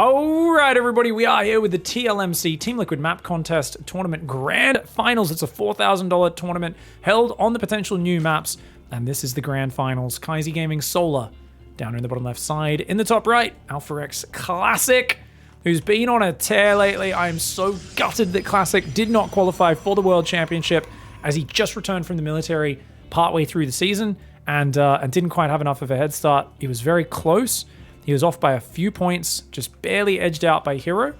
Alright everybody, we are here with the TLMC Team Liquid Map Contest Tournament Grand Finals. It's a $4,000 tournament held on the potential new maps, and this is the Grand Finals. Kaiser Gaming Solar, down in the bottom left side. In the top right, AlphaX Classic, who's been on a tear lately. I am so gutted that Classic did not qualify for the World Championship, as he just returned from the military partway through the season, and didn't quite have enough of a head start. He was very close. He was off by a few points, just barely edged out by Hero.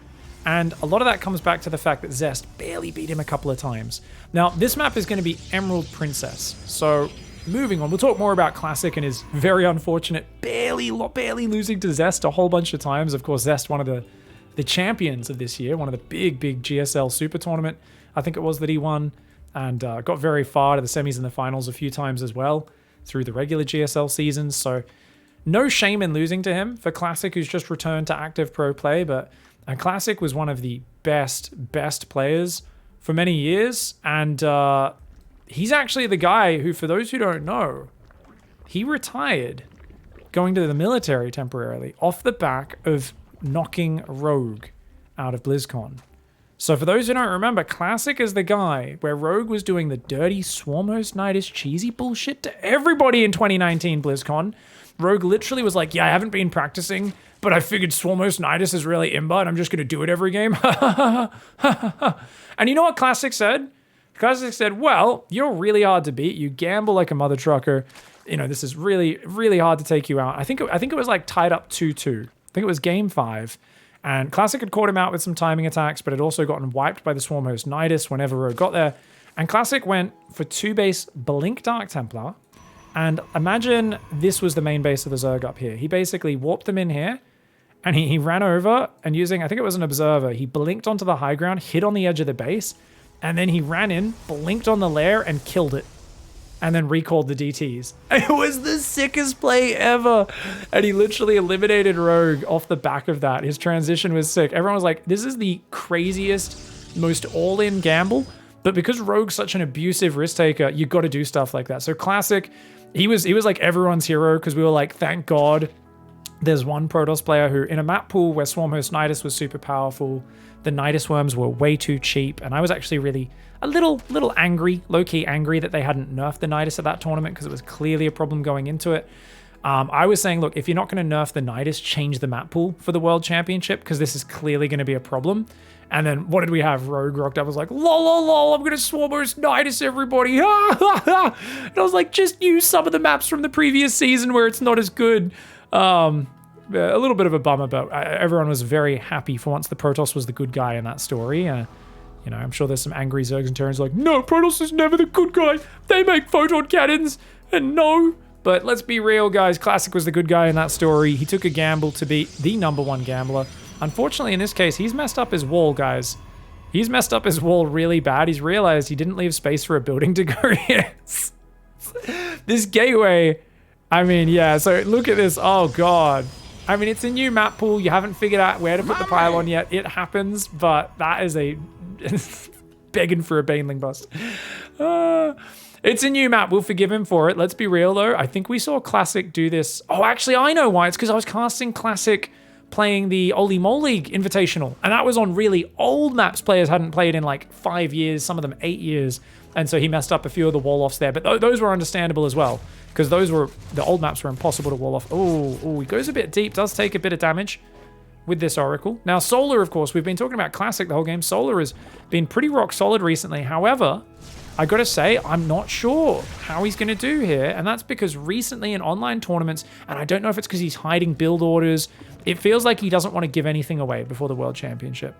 And a lot of that comes back to the fact that Zest barely beat him a couple of times. Now, this map is going to be Emerald Princess. So, moving on, we'll talk more about Classic and his very unfortunate barely losing to Zest a whole bunch of times. Of course, Zest, one of the champions of this year, one of the big GSL Super Tournament, I think it was, that he won. And got very far to the semis and the finals a few times as well through the regular GSL seasons. So, no shame in losing to him for Classic, who's just returned to active pro play, but Classic was one of the best players for many years, and he's actually the guy who, for those who don't know, he retired going to the military temporarily off the back of knocking Rogue out of BlizzCon. So for those who don't remember, Classic is the guy where Rogue was doing the dirty Swarm Host Nidus cheesy bullshit to everybody in 2019 BlizzCon. Rogue literally was like, yeah, I haven't been practicing, but I figured Swarm Host Nidus is really imba, and I'm just going to do it every game. And you know what Classic said? Classic said, well, you're really hard to beat. You gamble like a mother trucker. You know, this is really hard to take you out. I think it was like tied up 2-2. I think it was game 5. And Classic had caught him out with some timing attacks, but had also gotten wiped by the Swarm Host Nidus whenever Rogue got there. And Classic went for 2-base Blink Dark Templar. And imagine this was the main base of the Zerg up here. He basically warped them in here, and he ran over, and using, I think it was an observer, he blinked onto the high ground, hit on the edge of the base, and then he ran in, blinked on the lair, and killed it. And then recalled the DTs. It was the sickest play ever. And he literally eliminated Rogue off the back of that. His transition was sick. Everyone was like, this is the craziest, most all-in gamble. But because Rogue's such an abusive risk taker, you got to do stuff like that. So Classic, he was like everyone's hero, because we were like, thank God there's one Protoss player who, in a map pool where Swarm Host Nidus was super powerful, the Nidus worms were way too cheap, and I was actually really a little angry, low-key angry, that they hadn't nerfed the Nidus at that tournament, because it was clearly a problem going into it. I was saying, look, if you're not going to nerf the Nidus, change the map pool for the World Championship, because this is clearly going to be a problem. And then what did we have? Rogue rocked up, was like, lol, I'm going to Swarm Host Nidus everybody. And I was like, just use some of the maps from the previous season where it's not as good. A little bit of a bummer, but everyone was very happy for once the Protoss was the good guy in that story. You know, I'm sure there's some angry Zergs and Terrans like, no, Protoss is never the good guy. They make photon cannons, and no. But let's be real, guys. Classic was the good guy in that story. He took a gamble to be the #1 gambler. Unfortunately, in this case, he's messed up his wall, guys. He's messed up his wall really bad. He's realized he didn't leave space for a building to go in. This gateway, I mean, yeah, so look at this. Oh, God. I mean, it's a new map pool. You haven't figured out where to put the pylon yet. It happens, but that is a begging for a Baneling bust. It's a new map. We'll forgive him for it. Let's be real, though. I think we saw Classic do this. Oh, actually, I know why. It's because I was casting Classic playing the Oli Mole League Invitational, and that was on really old maps players hadn't played in like 5 years, some of them 8 years, and so he messed up a few of the wall-offs there, but those were understandable as well, because the old maps were impossible to wall off. Oh, he goes a bit deep, does take a bit of damage with this Oracle. Now, Solar, of course, we've been talking about Classic the whole game. Solar has been pretty rock solid recently. However, I gotta say, I'm not sure how he's gonna do here, and that's because recently in online tournaments, and I don't know if it's because he's hiding build orders, it feels like he doesn't want to give anything away before the World Championship.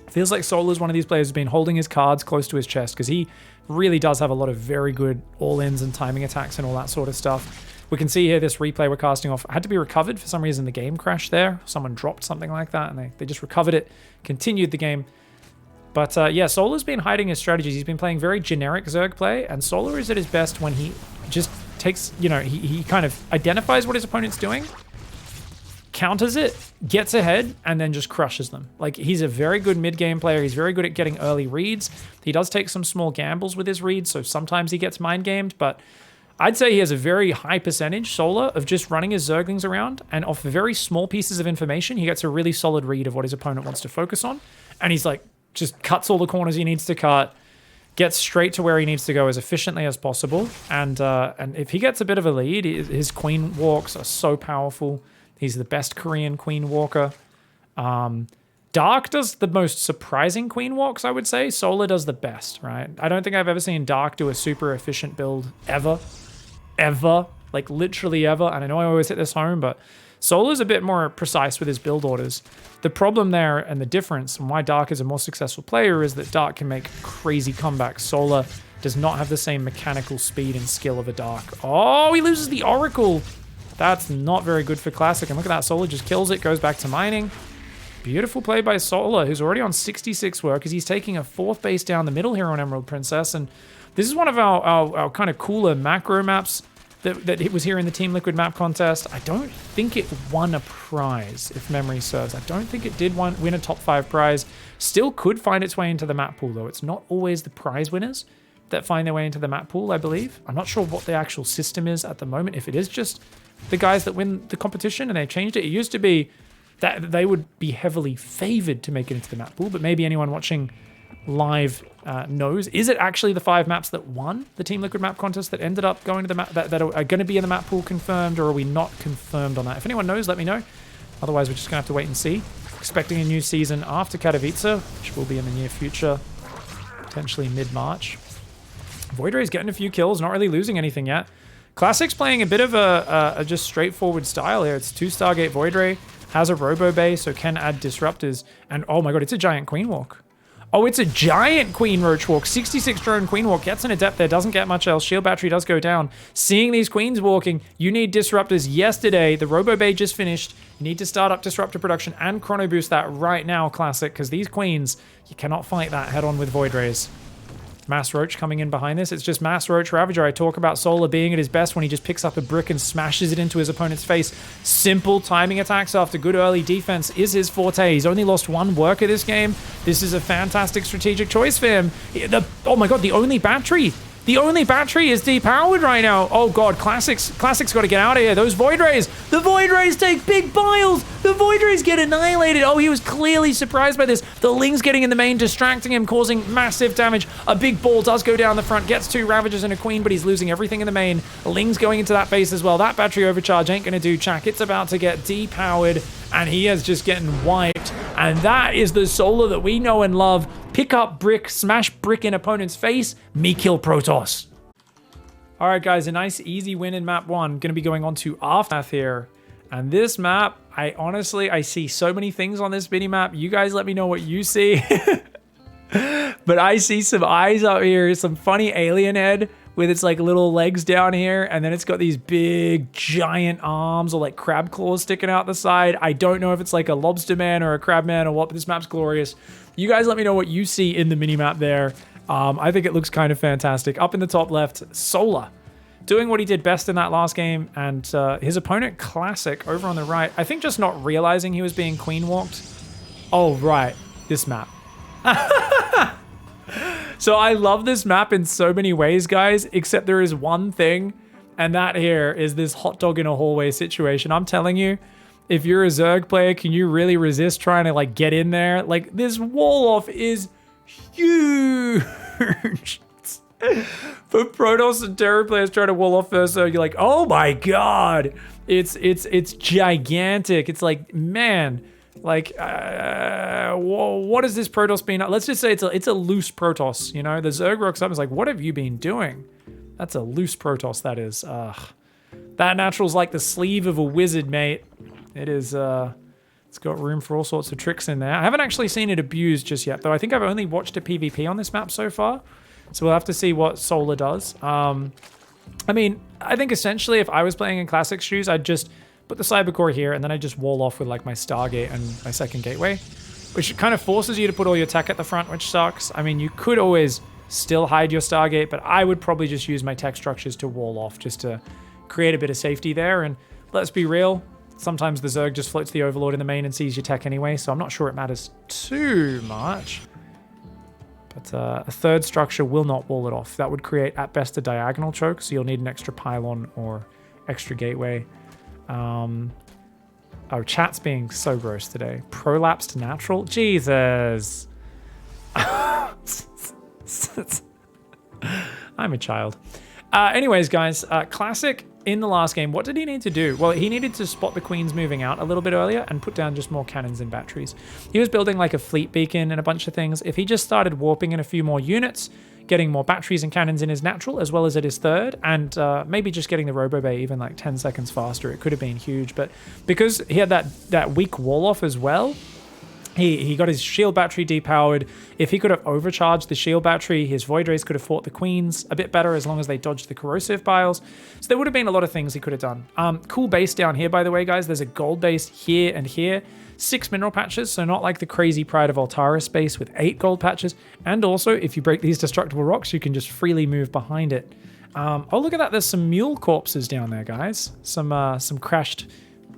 It feels like Solar's one of these players who's been holding his cards close to his chest, because he really does have a lot of very good all-ins and timing attacks and all that sort of stuff. We can see here this replay we're casting off had to be recovered. For some reason, the game crashed there. Someone dropped something like that, and they just recovered it, continued the game. But yeah, Solar's been hiding his strategies. He's been playing very generic Zerg play, and Solar is at his best when he just takes, you know, he kind of identifies what his opponent's doing, counters it, gets ahead, and then just crushes them. Like, he's a very good mid-game player. He's very good at getting early reads. He does take some small gambles with his reads, so sometimes he gets mind-gamed, but I'd say he has a very high percentage, Solar, of just running his Zerglings around, and off very small pieces of information, he gets a really solid read of what his opponent wants to focus on, and he's like, just cuts all the corners he needs to cut, gets straight to where he needs to go as efficiently as possible, and if he gets a bit of a lead, his Queen Walks are so powerful. He's the best Korean Queen Walker. Dark does the most surprising Queen Walks, I would say. Solar does the best, right? I don't think I've ever seen Dark do a super efficient build ever. Ever. Like, literally ever. And I know I always hit this home, but Solar's a bit more precise with his build orders. The problem there and the difference and why Dark is a more successful player is that Dark can make crazy comebacks. Solar does not have the same mechanical speed and skill of a Dark. Oh, he loses the Oracle. That's not very good for Classic. And look at that. Solar just kills it, goes back to mining. Beautiful play by Solar, who's already on 66 work, as he's taking a 4th base down the middle here on Emerald Princess. And this is one of our kind of cooler macro maps that it was here in the Team Liquid map contest. I don't think it won a prize, if memory serves. I don't think it did win a top 5 prize. Still could find its way into the map pool, though. It's not always the prize winners that find their way into the map pool, I believe. I'm not sure what the actual system is at the moment. If it is just the guys that win the competition and they've changed it, it used to be that they would be heavily favored to make it into the map pool, but maybe anyone watching live knows. Is it actually the 5 maps that won the Team Liquid map contest that ended up going to the map that are going to be in the map pool confirmed, or are we not confirmed on that? If anyone knows, let me know. Otherwise, we're just going to have to wait and see. Expecting a new season after Katowice, which will be in the near future, potentially mid-March. Voidray's getting a few kills, not really losing anything yet. Classic's playing a bit of a just straightforward style here. It's 2 Stargate Voidray, has a Robo Bay, so can add disruptors. And oh my god, it's a giant Queen Walk. Oh, it's a giant Queen Roach Walk. 66 drone Queen Walk, gets an adept there, doesn't get much else. Shield battery does go down. Seeing these Queens walking, you need disruptors yesterday. The Robo Bay just finished. You need to start up disruptor production and chrono boost that right now, Classic, because these Queens, you cannot fight that head on with Void Rays. Mass Roach coming in behind this. It's just Mass Roach Ravager. I talk about Solar being at his best when he just picks up a brick and smashes it into his opponent's face. Simple timing attacks after good early defense is his forte. He's only lost 1 worker this game. This is a fantastic strategic choice for him. Oh my god, the only battery. The only battery is depowered right now. Oh god, Classic's got to get out of here. Those Void Rays. The Void Rays take big piles. The Void Rays get annihilated. Oh, he was clearly surprised by this. The Ling's getting in the main, distracting him, causing massive damage. A big ball does go down the front, gets 2 Ravagers and a Queen, but he's losing everything in the main. Ling's going into that base as well. That battery overcharge ain't going to do Chak. It's about to get depowered, and he is just getting wiped. And that is the Solar that we know and love. Pick up brick, smash brick in opponent's face, me kill Protoss. All right, guys, a nice easy win in map 1. Going to be going on to Aftermath here. And this map, I see so many things on this mini map. You guys let me know what you see. But I see some eyes up here, some funny alien head with its like little legs down here, and then it's got these big giant arms or like crab claws sticking out the side. I don't know if it's like a lobster man or a crab man or what, but this map's glorious. You guys let me know what you see in the minimap there. I think it looks kind of fantastic. Up in the top left, Solar doing what he did best in that last game, and his opponent Classic over on the right, I think just not realizing he was being queen walked. Oh right, this map. So I love this map in so many ways, guys, except there is one thing, and that here is this hot dog in a hallway situation. I'm telling you, if you're a Zerg player, can you really resist trying to like get in there? Like, this wall off is huge. For Protoss and Terror players trying to wall off first, so you're like, oh my god, it's gigantic. It's like, man, like, what has this Protoss been? Let's just say it's a loose Protoss, you know? The Zerg rocks up and is like, what have you been doing? That's a loose Protoss, that is. That natural's like the sleeve of a wizard, mate. It is, it's got room for all sorts of tricks in there. I haven't actually seen it abused just yet, though. I think I've only watched a PvP on this map so far. So we'll have to see what Solar does. I mean, I think essentially if I was playing in Classic shoes, I'd just put the Cybercore here, and then I just wall off with like my Stargate and my second gateway, which kind of forces you to put all your tech at the front, which sucks. I mean, you could always still hide your Stargate, but I would probably just use my tech structures to wall off just to create a bit of safety there. And let's be real, sometimes the Zerg just floats the Overlord in the main and sees your tech anyway, so I'm not sure it matters too much. But a third structure will not wall it off. That would create, at best, a diagonal choke, so you'll need an extra pylon or extra gateway. Oh, chat's being so gross today. Prolapsed natural? Jesus. I'm a child. Anyways, guys, Classic in the last game, what did he need to do? Well, he needed to spot the queens moving out a little bit earlier and put down just more cannons and batteries. He was building like a fleet beacon and a bunch of things. If he just started warping in a few more units, getting more batteries and cannons in his natural as well as at his third, and maybe just getting the Robo Bay even like 10 seconds faster, it could have been huge. But because he had that weak wall off as well, he got his shield battery depowered. If he could have overcharged the shield battery, his Void Rays could have fought the queens a bit better as long as they dodged the corrosive piles. So there would have been a lot of things he could have done. Cool base down here, by the way, guys. There's a gold base here and here. 6 mineral patches, so not like the crazy Pride of Altaris base with 8 gold patches. And also, if you break these destructible rocks, you can just freely move behind it. Oh, look at that. There's some mule corpses down there, guys. Some crashed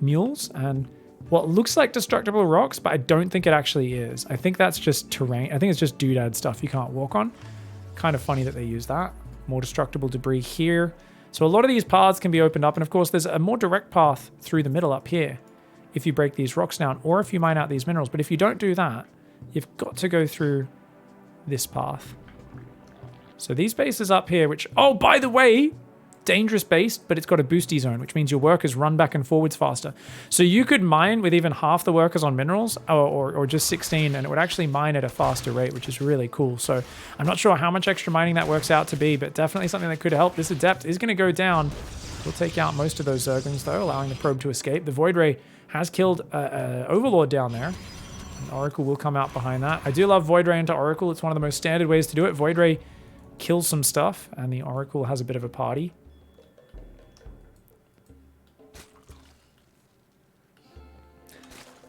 mules and what looks like destructible rocks, but I don't think it actually is. I think that's just terrain. I think it's just doodad stuff you can't walk on. Kind of funny that they use that. More destructible debris here. So a lot of these paths can be opened up. And of course, there's a more direct path through the middle up here if you break these rocks down or if you mine out these minerals. But if you don't do that, you've got to go through this path. So these bases up here, which, oh, by the way, dangerous base, but it's got a boosty zone, which means your workers run back and forwards faster. So you could mine with even half the workers on minerals or just 16, and it would actually mine at a faster rate, which is really cool. So I'm not sure how much extra mining that works out to be, but definitely something that could help. This Adept is going to go down. We'll take out most of those Zerglings, though, allowing the probe to escape. The Void Ray has killed Overlord down there. And Oracle will come out behind that. I do love Void Ray into Oracle. It's one of the most standard ways to do it. Void Ray kills some stuff, and the Oracle has a bit of a party.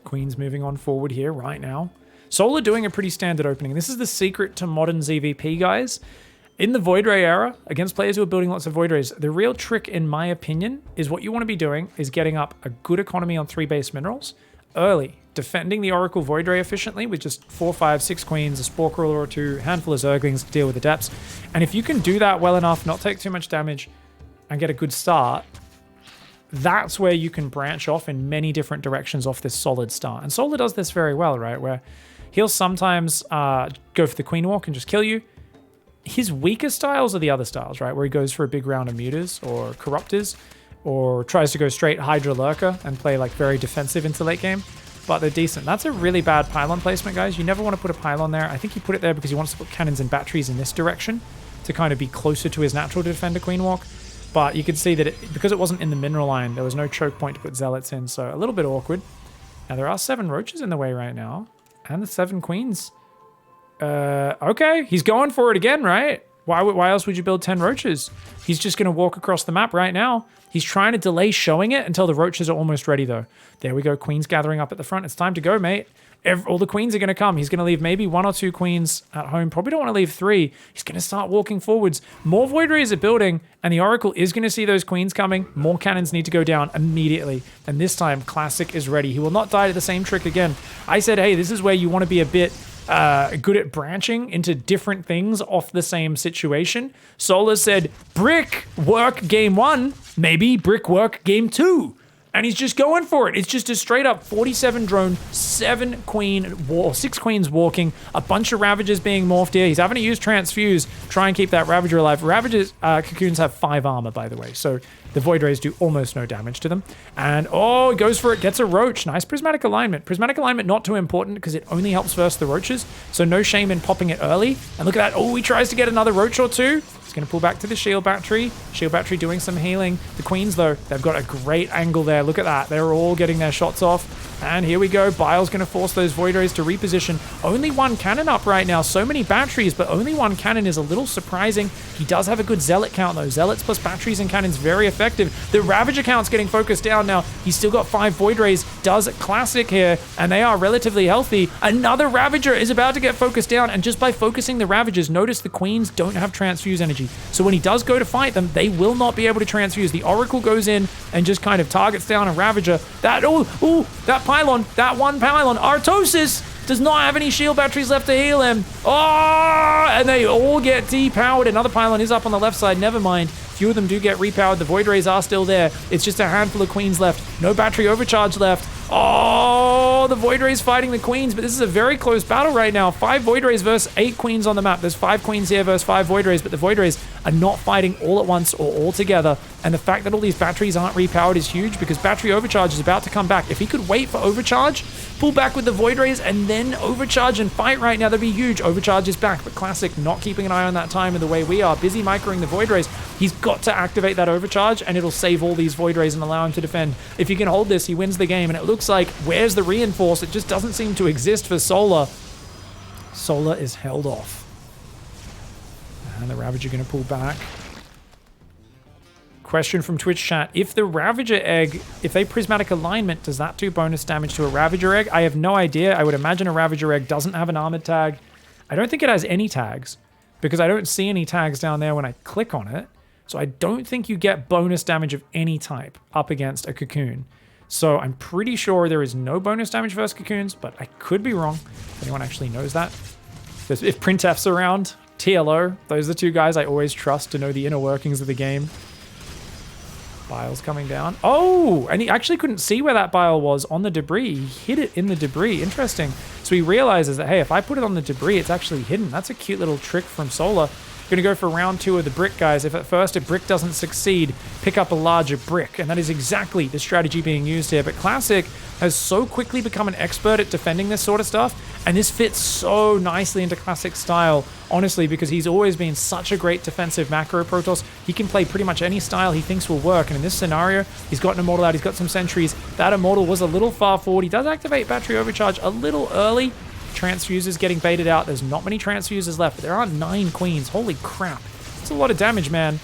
Queen's moving on forward here right now. Solar doing a pretty standard opening. This is the secret to modern ZVP, guys. In the Void Ray era, against players who are building lots of Void Rays, the real trick, in my opinion, is what you want to be doing is getting up a good economy on 3 base minerals early, defending the Oracle Void Ray efficiently with just 4, 5, 6 queens, a Spore Crawler or 2, a handful of Zerglings to deal with the depths. And if you can do that well enough, not take too much damage, and get a good start, that's where you can branch off in many different directions off this solid start. And Solar does this very well, right? Where he'll sometimes go for the Queen Walk and just kill you. His weaker styles are the other styles, right? Where he goes for a big round of mutas or corruptors or tries to go straight Hydra Lurker and play like very defensive into late game. But they're decent. That's a really bad pylon placement, guys. You never want to put a pylon there. I think he put it there because he wants to put cannons and batteries in this direction to kind of be closer to his natural to defend a Queen Walk. But you could see that because it wasn't in the mineral line, there was no choke point to put zealots in, so a little bit awkward. Now, there are 7 roaches in the way right now, and the 7 queens. Okay, he's going for it again, right? Why else would you build 10 roaches? He's just going to walk across the map right now. He's trying to delay showing it until the roaches are almost ready, though. There we go, queens gathering up at the front. It's time to go, mate. All the queens are going to come. He's going to leave maybe 1 or 2 queens at home. Probably don't want to leave 3. He's going to start walking forwards. More Void Rays are building, and the Oracle is going to see those queens coming. More cannons need to go down immediately. And this time, Classic is ready. He will not die to the same trick again. I said, hey, this is where you want to be a bit good at branching into different things off the same situation. Solar said, brick work game 1, maybe brick work game 2. And he's just going for it. It's just a straight up 47 drone, 6 queens walking, a bunch of Ravagers being morphed here. He's having to use Transfuse, try and keep that Ravager alive. Ravagers, cocoons have 5 armor, by the way. So the Void Rays do almost no damage to them. And, oh, he goes for it, gets a Roach. Nice Prismatic Alignment. Prismatic Alignment not too important because it only helps versus the Roaches. So no shame in popping it early. And look at that. Oh, he tries to get another Roach or 2. Going to pull back to the shield battery. Shield battery doing some healing. The queens, though, they've got a great angle there. Look at that. They're all getting their shots off. And here we go. Bile's going to force those Void Rays to reposition. Only 1 cannon up right now. So many batteries, but only 1 cannon is a little surprising. He does have a good Zealot count, though. Zealots plus batteries and cannons, very effective. The Ravager count's getting focused down now. He's still got 5 Void Rays. Does Classic here, and they are relatively healthy. Another Ravager is about to get focused down, and just by focusing the Ravagers, notice the queens don't have transfuse energy. So when he does go to fight them, they will not be able to transfuse. The Oracle goes in and just kind of targets down a Ravager. That pylon, that 1 pylon, Artosis, Does not have any shield batteries left to heal him. Oh, and they all get depowered. Another pylon is up on the left side. Never mind. Few of them do get repowered. The Void Rays are still there. It's just a handful of queens left. No battery overcharge left. Oh, the Void Rays fighting the queens, but this is a very close battle right now. 5 Void Rays versus 8 queens on the map. There's 5 queens here versus 5 Void Rays, but the Void Rays are not fighting all at once or all together. And the fact that all these batteries aren't repowered is huge because battery overcharge is about to come back. If he could wait for overcharge, pull back with the Void Rays, and then overcharge and fight right now, that'd be huge. Overcharge is back, but Classic not keeping an eye on that time in the way we are. Busy microing the Void Rays. He's got to activate that overcharge, and it'll save all these Void Rays and allow him to defend. If he can hold this, he wins the game, and it looks like, where's the reinforce? It just doesn't seem to exist for Solar. Solar is held off. And the Ravager going to pull back. Question from Twitch chat. If the Ravager egg, if they prismatic alignment, does that do bonus damage to a Ravager egg? I have no idea. I would imagine a Ravager egg doesn't have an armored tag. I don't think it has any tags because I don't see any tags down there when I click on it. So I don't think you get bonus damage of any type up against a cocoon. So I'm pretty sure there is no bonus damage versus cocoons, but I could be wrong. If anyone actually knows that. If Printf's around, TLO, those are the two guys I always trust to know the inner workings of the game. Bile's coming down. Oh, and he actually couldn't see where that bile was on the debris. He hid it in the debris. Interesting. So he realizes that, hey, if I put it on the debris, it's actually hidden. That's a cute little trick from Solar. Going to go for round 2 of the brick, guys. If at first a brick doesn't succeed, pick up a larger brick. And that is exactly the strategy being used here. But Classic has so quickly become an expert at defending this sort of stuff. And this fits so nicely into Classic style, honestly, because he's always been such a great defensive macro Protoss. He can play pretty much any style he thinks will work. And in this scenario, he's got an Immortal out. He's got some sentries. That Immortal was a little far forward. He does activate battery overcharge a little early. Transfusers getting baited out. There's not many transfusers left, but there are 9 queens. Holy crap. It's a lot of damage, man.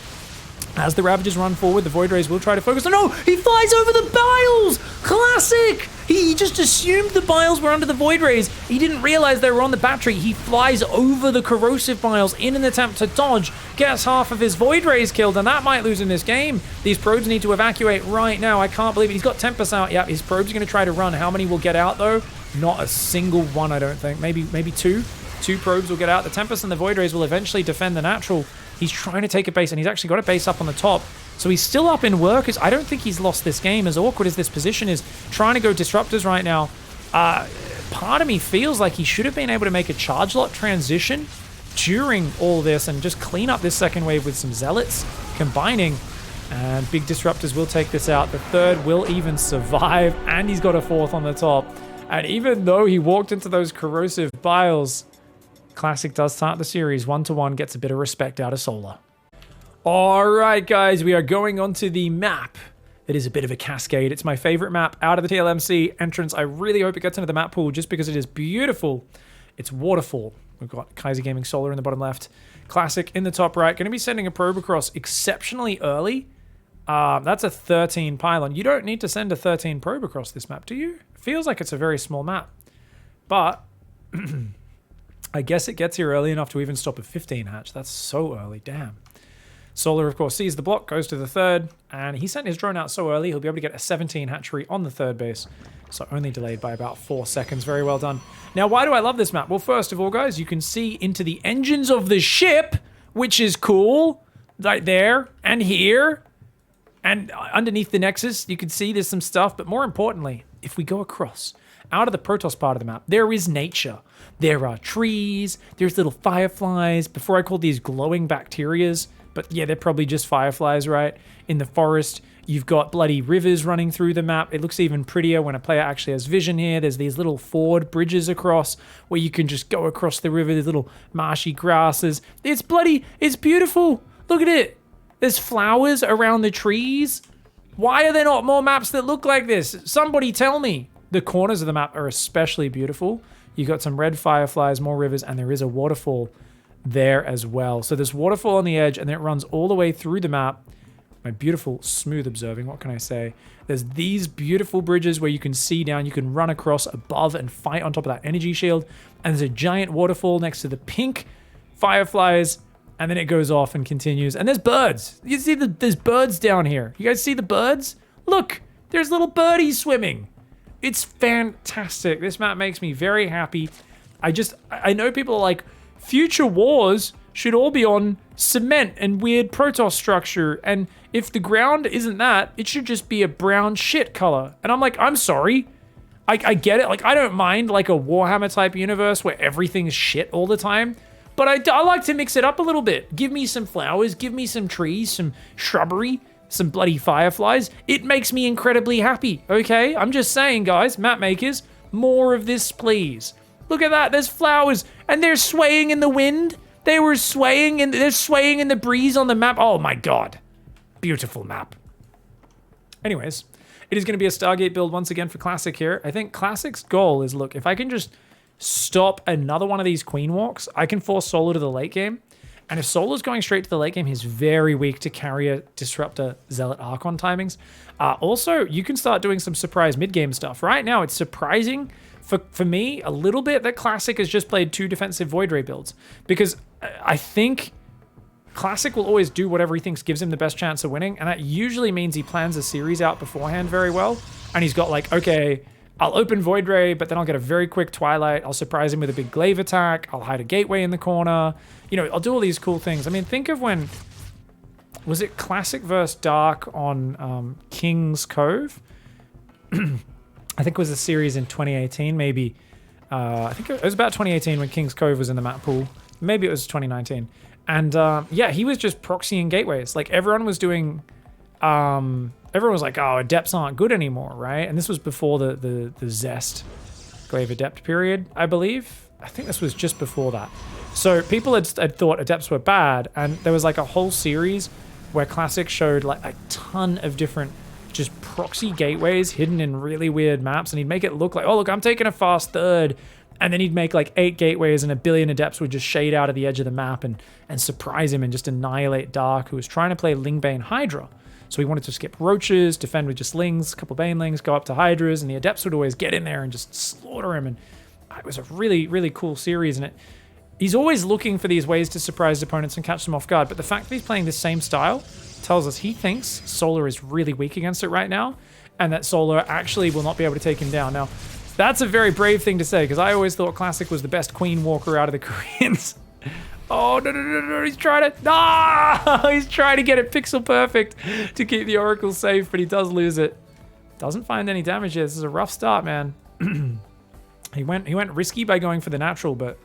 As the Ravagers run forward, the Void Rays will try to focus. Oh no! He flies over the Biles! Classic! He just assumed the Biles were under the Void Rays. He didn't realize they were on the battery. He flies over the Corrosive Biles in an attempt to dodge, gets half of his Void Rays killed, and that might lose him this game. These probes need to evacuate right now. I can't believe it. He's got Tempest out. Yeah, his probes are going to try to run. How many will get out, though? Not a single one, I don't think. Maybe 2. 2 probes will get out. The Tempest and the Void Rays will eventually defend the natural. He's trying to take a base, and he's actually got a base up on the top. So he's still up in workers. I don't think he's lost this game. As awkward as this position is, trying to go disruptors right now. Part of me feels like he should have been able to make a charge lot transition during all this and just clean up this second wave with some zealots combining. And big disruptors will take this out. The third will even survive, and he's got a 4th on the top. And even though he walked into those corrosive biles, Classic does start the series 1-1, gets a bit of respect out of Solar. All right, guys, we are going on to the map. It is a bit of a cascade. It's my favorite map out of the TLMC entrance. I really hope it gets into the map pool just because it is beautiful. It's Waterfall. We've got Kaiser Gaming Solar in the bottom left. Classic in the top right. Going to be sending a probe across exceptionally early. That's a 13 pylon. You don't need to send a 13 probe across this map, do you? Feels like it's a very small map. But I guess it gets here early enough to even stop a 15 hatch. That's so early. Damn. Solar, of course, sees the block, goes to the third, and he sent his drone out so early, he'll be able to get a 17 hatchery on the third base. So only delayed by about 4 seconds. Very well done. Now, why do I love this map? Well, first of all, guys, you can see into the engines of the ship, which is cool. Right there, and here, and underneath the Nexus, you can see there's some stuff, but more importantly, if we go across, out of the Protoss part of the map, there is nature. There are trees, there's little fireflies. Before I called these glowing bacterias, but yeah, they're probably just fireflies, right? In the forest, you've got bloody rivers running through the map. It looks even prettier when a player actually has vision here. There's these little ford bridges across where you can just go across the river. There's little marshy grasses. It's beautiful. Look at it. There's flowers around the trees. Why are there not more maps that look like this? Somebody tell me. The corners of the map are especially beautiful. You got some red fireflies, more rivers, and there is a waterfall there as well. So there's waterfall on the edge, and then it runs all the way through the map. My beautiful smooth observing, what can I say? There's these beautiful bridges where you can see down, you can run across above and fight on top of that energy shield. And there's a giant waterfall next to the pink fireflies, and then it goes off and continues. And there's birds. You see there's birds down here. You guys see the birds? Look, there's little birdies swimming. It's fantastic. This map makes me very happy. I know people are like, future wars should all be on cement and weird Protoss structure, and if the ground isn't that, it should just be a brown shit color. And I'm like, I'm sorry. I get it. Like, I don't mind like a Warhammer type universe where everything's shit all the time, but I like to mix it up a little bit. Give me some flowers, give me some trees, some shrubbery, some bloody fireflies. It makes me incredibly happy, okay? I'm just saying, guys, map makers, more of this, please. Look at that, there's flowers, and they're swaying in the wind. They're swaying in the breeze on the map. Oh my God, beautiful map. Anyways, it is going to be a Stargate build once again for Classic here. I think Classic's goal is, look, if I can just stop another one of these Queen Walks, I can force Solar to the late game. And if Solar's going straight to the late game, he's very weak to Carrier, Disruptor, Zealot, Archon timings. Also, you can start doing some surprise mid-game stuff. Right now, it's surprising for me a little bit that Classic has just played 2 defensive Void Ray builds. Because I think Classic will always do whatever he thinks gives him the best chance of winning, and that usually means he plans a series out beforehand very well, and he's got like, okay, I'll open Void Ray, but then I'll get a very quick Twilight, I'll surprise him with a big glaive attack, I'll hide a gateway in the corner, you know, I'll do all these cool things. I mean, think of when, was it Classic versus Dark on King's Cove? I think it was a series in 2018, maybe, I think it was about 2018 when King's Cove was in the map pool, maybe it was 2019. And yeah, he was just proxying gateways. Like everyone was doing, everyone was like, oh, adepts aren't good anymore, right? And this was before the Zest Glaive Adept period, I believe. I think this was just before that. So people had thought adepts were bad, and there was like a whole series where Classic showed like a ton of different just proxy gateways hidden in really weird maps, and he'd make it look like, oh, look, I'm taking a fast third. And then he'd make like 8 gateways and a billion adepts would just shade out of the edge of the map and surprise him and just annihilate Dark, who was trying to play Lingbane Hydra. So he wanted to skip Roaches, defend with just Lings, a couple Banelings, go up to Hydras, and the adepts would always get in there and just slaughter him. And it was a really, really cool series. And he's always looking for these ways to surprise opponents and catch them off guard. But the fact that he's playing the same style tells us he thinks Solar is really weak against it right now, and that Solar actually will not be able to take him down. Now, that's a very brave thing to say, because I always thought Classic was the best Queen Walker out of the Koreans. Oh, no, he's trying to, he's trying to get it pixel perfect to keep the Oracle safe, but he does lose it. Doesn't find any damage here. This is a rough start, man. He went risky by going for the natural, but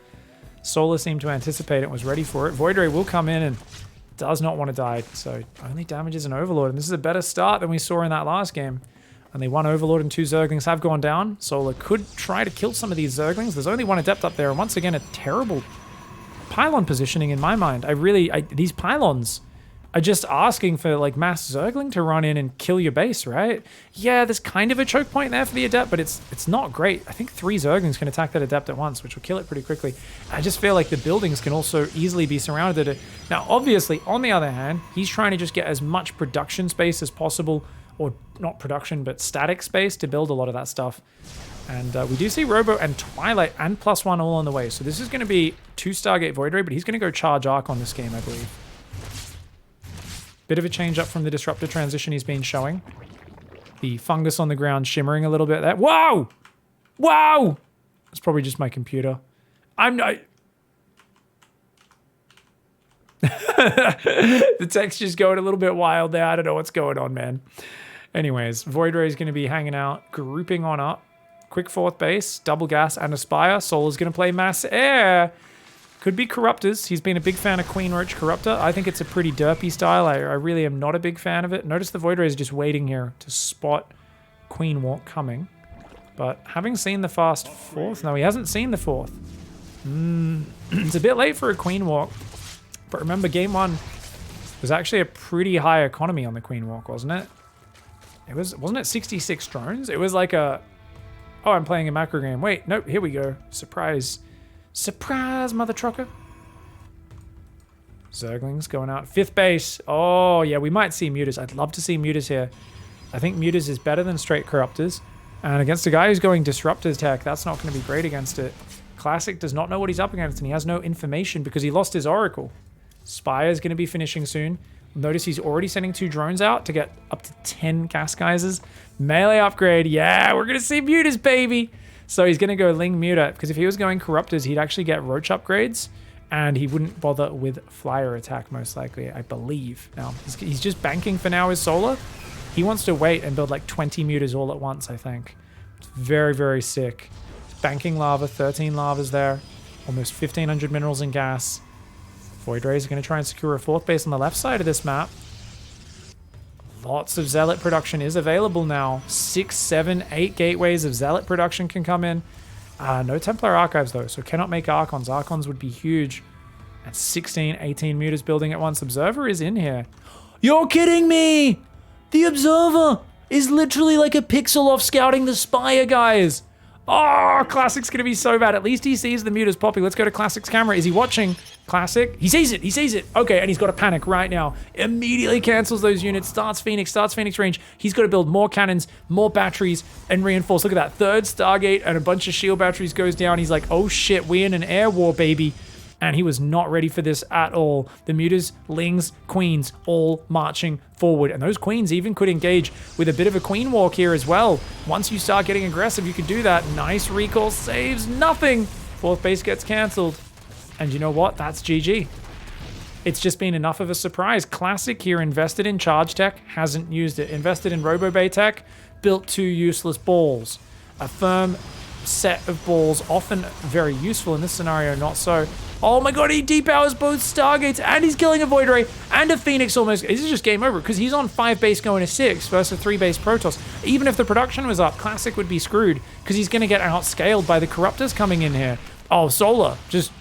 Solar seemed to anticipate it and was ready for it. Void Ray will come in and does not want to die, so only damages an Overlord, and this is a better start than we saw in that last game. Only 1 Overlord and 2 Zerglings have gone down. Solar could try to kill some of these Zerglings. There's only 1 Adept up there, and once again, a terrible pylon positioning in my mind. These pylons are just asking for like mass Zergling to run in and kill your base, right? Yeah, there's kind of a choke point there for the Adept, but it's not great. I think 3 Zerglings can attack that Adept at once, which will kill it pretty quickly. I just feel like the buildings can also easily be surrounded. Now, obviously, on the other hand, he's trying to just get as much production space as possible, or not production, but static space to build a lot of that stuff. And we do see Robo and Twilight and +1 all on the way. So this is going to be 2 Stargate Void Ray, but he's going to go charge Arc on this game, I believe. Bit of a change up from the Disruptor transition he's been showing. The fungus on the ground shimmering a little bit there. Whoa! Whoa! It's probably just my computer. I'm not... The texture's going a little bit wild there. I don't know what's going on, man. Anyways, Void Ray is going to be hanging out, grouping on up. Quick 4th base, double gas, and Aspire. Solar's going to play Mass Air. Could be Corruptors. He's been a big fan of Queen Roach Corruptor. I think it's a pretty derpy style. I really am not a big fan of it. Notice the Void Ray is just waiting here to spot Queen Walk coming. But having seen the fast 4th, no, he hasn't seen the 4th. It's a bit late for a Queen Walk. But remember, game 1 was actually a pretty high economy on the Queen Walk, wasn't it? Wasn't it 66 drones? It was like a, oh, I'm playing a macro game. Wait, nope, here we go. Surprise. Surprise, mother trucker. Zerglings going out. 5th base. Oh, yeah, we might see mutas. I'd love to see mutas here. I think mutas is better than straight Corruptors. And against a guy who's going Disruptors tech, that's not going to be great against it. Classic does not know what he's up against, and he has no information because he lost his Oracle. Spire's going to be finishing soon. Notice he's already sending 2 drones out to get up to 10 gas geysers. Melee upgrade. Yeah, we're going to see mutas, baby. So he's going to go Ling Muta, because if he was going Corruptors, he'd actually get Roach upgrades, and he wouldn't bother with Flyer attack, most likely, I believe. Now, he's just banking for now his Solar. He wants to wait and build like 20 mutas all at once, I think. It's very, very sick. Banking lava, 13 lavas there. Almost 1,500 minerals and gas. Void Rays are going to try and secure a 4th base on the left side of this map. Lots of Zealot production is available now. 6, 7, 8 gateways of Zealot production can come in. No Templar Archives though, so cannot make Archons. Archons would be huge. At 16, 18 mutas building at once. Observer is in here. You're kidding me! The Observer is literally like a pixel off scouting the Spire, guys. Oh, Classic's going to be so bad. At least he sees the mutas popping. Let's go to Classic's camera. Is he watching? Classic. He sees it. He sees it. Okay, and he's got to panic right now. Immediately cancels those units. Starts Phoenix range. He's got to build more cannons, more batteries, and reinforce. Look at that. 3rd Stargate and a bunch of shield batteries goes down. He's like, oh shit, we're in an air war, baby. And he was not ready for this at all. The mutas, lings, queens, all marching forward. And those queens even could engage with a bit of a queen walk here as well. Once you start getting aggressive, you can do that. Nice recall saves, nothing. 4th base gets canceled. And you know what? That's GG. It's just been enough of a surprise. Classic here, invested in charge tech, hasn't used it. Invested in RoboBay tech, built 2 useless balls. A firm set of balls, often very useful in this scenario, not so. Oh my god, he depowers both Stargates, and he's killing a Void Ray and a Phoenix almost. This is just game over, because he's on 5 base going to 6 versus a 3 base Protoss. Even if the production was up, Classic would be screwed, because he's going to get outscaled by the Corruptors coming in here. Oh, Solar, just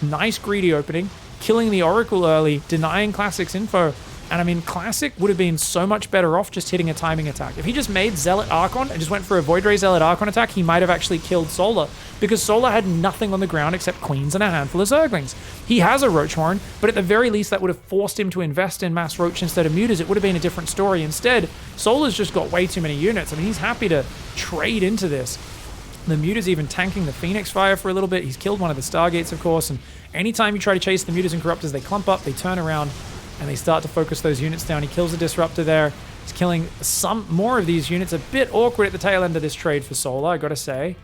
nice greedy opening, killing the Oracle early, denying Classic's info. And I mean, Classic would have been so much better off just hitting a timing attack. If he just made Zealot Archon and just went for a Void Ray Zealot Archon attack, he might have actually killed Solar, because Solar had nothing on the ground except Queens and a handful of Zerglings. He has a Roach Horn, but at the very least that would have forced him to invest in mass Roach instead of mutas. It would have been a different story. Instead, Solar's just got way too many units. I mean, he's happy to trade into this. The mutas even tanking the Phoenix Fire for a little bit. He's killed one of the Stargates, of course, and anytime you try to chase the mutas and Corruptors, they clump up, they turn around, and they start to focus those units down. He kills a Disruptor there. He's killing some more of these units. A bit awkward at the tail end of this trade for Solar, I gotta say.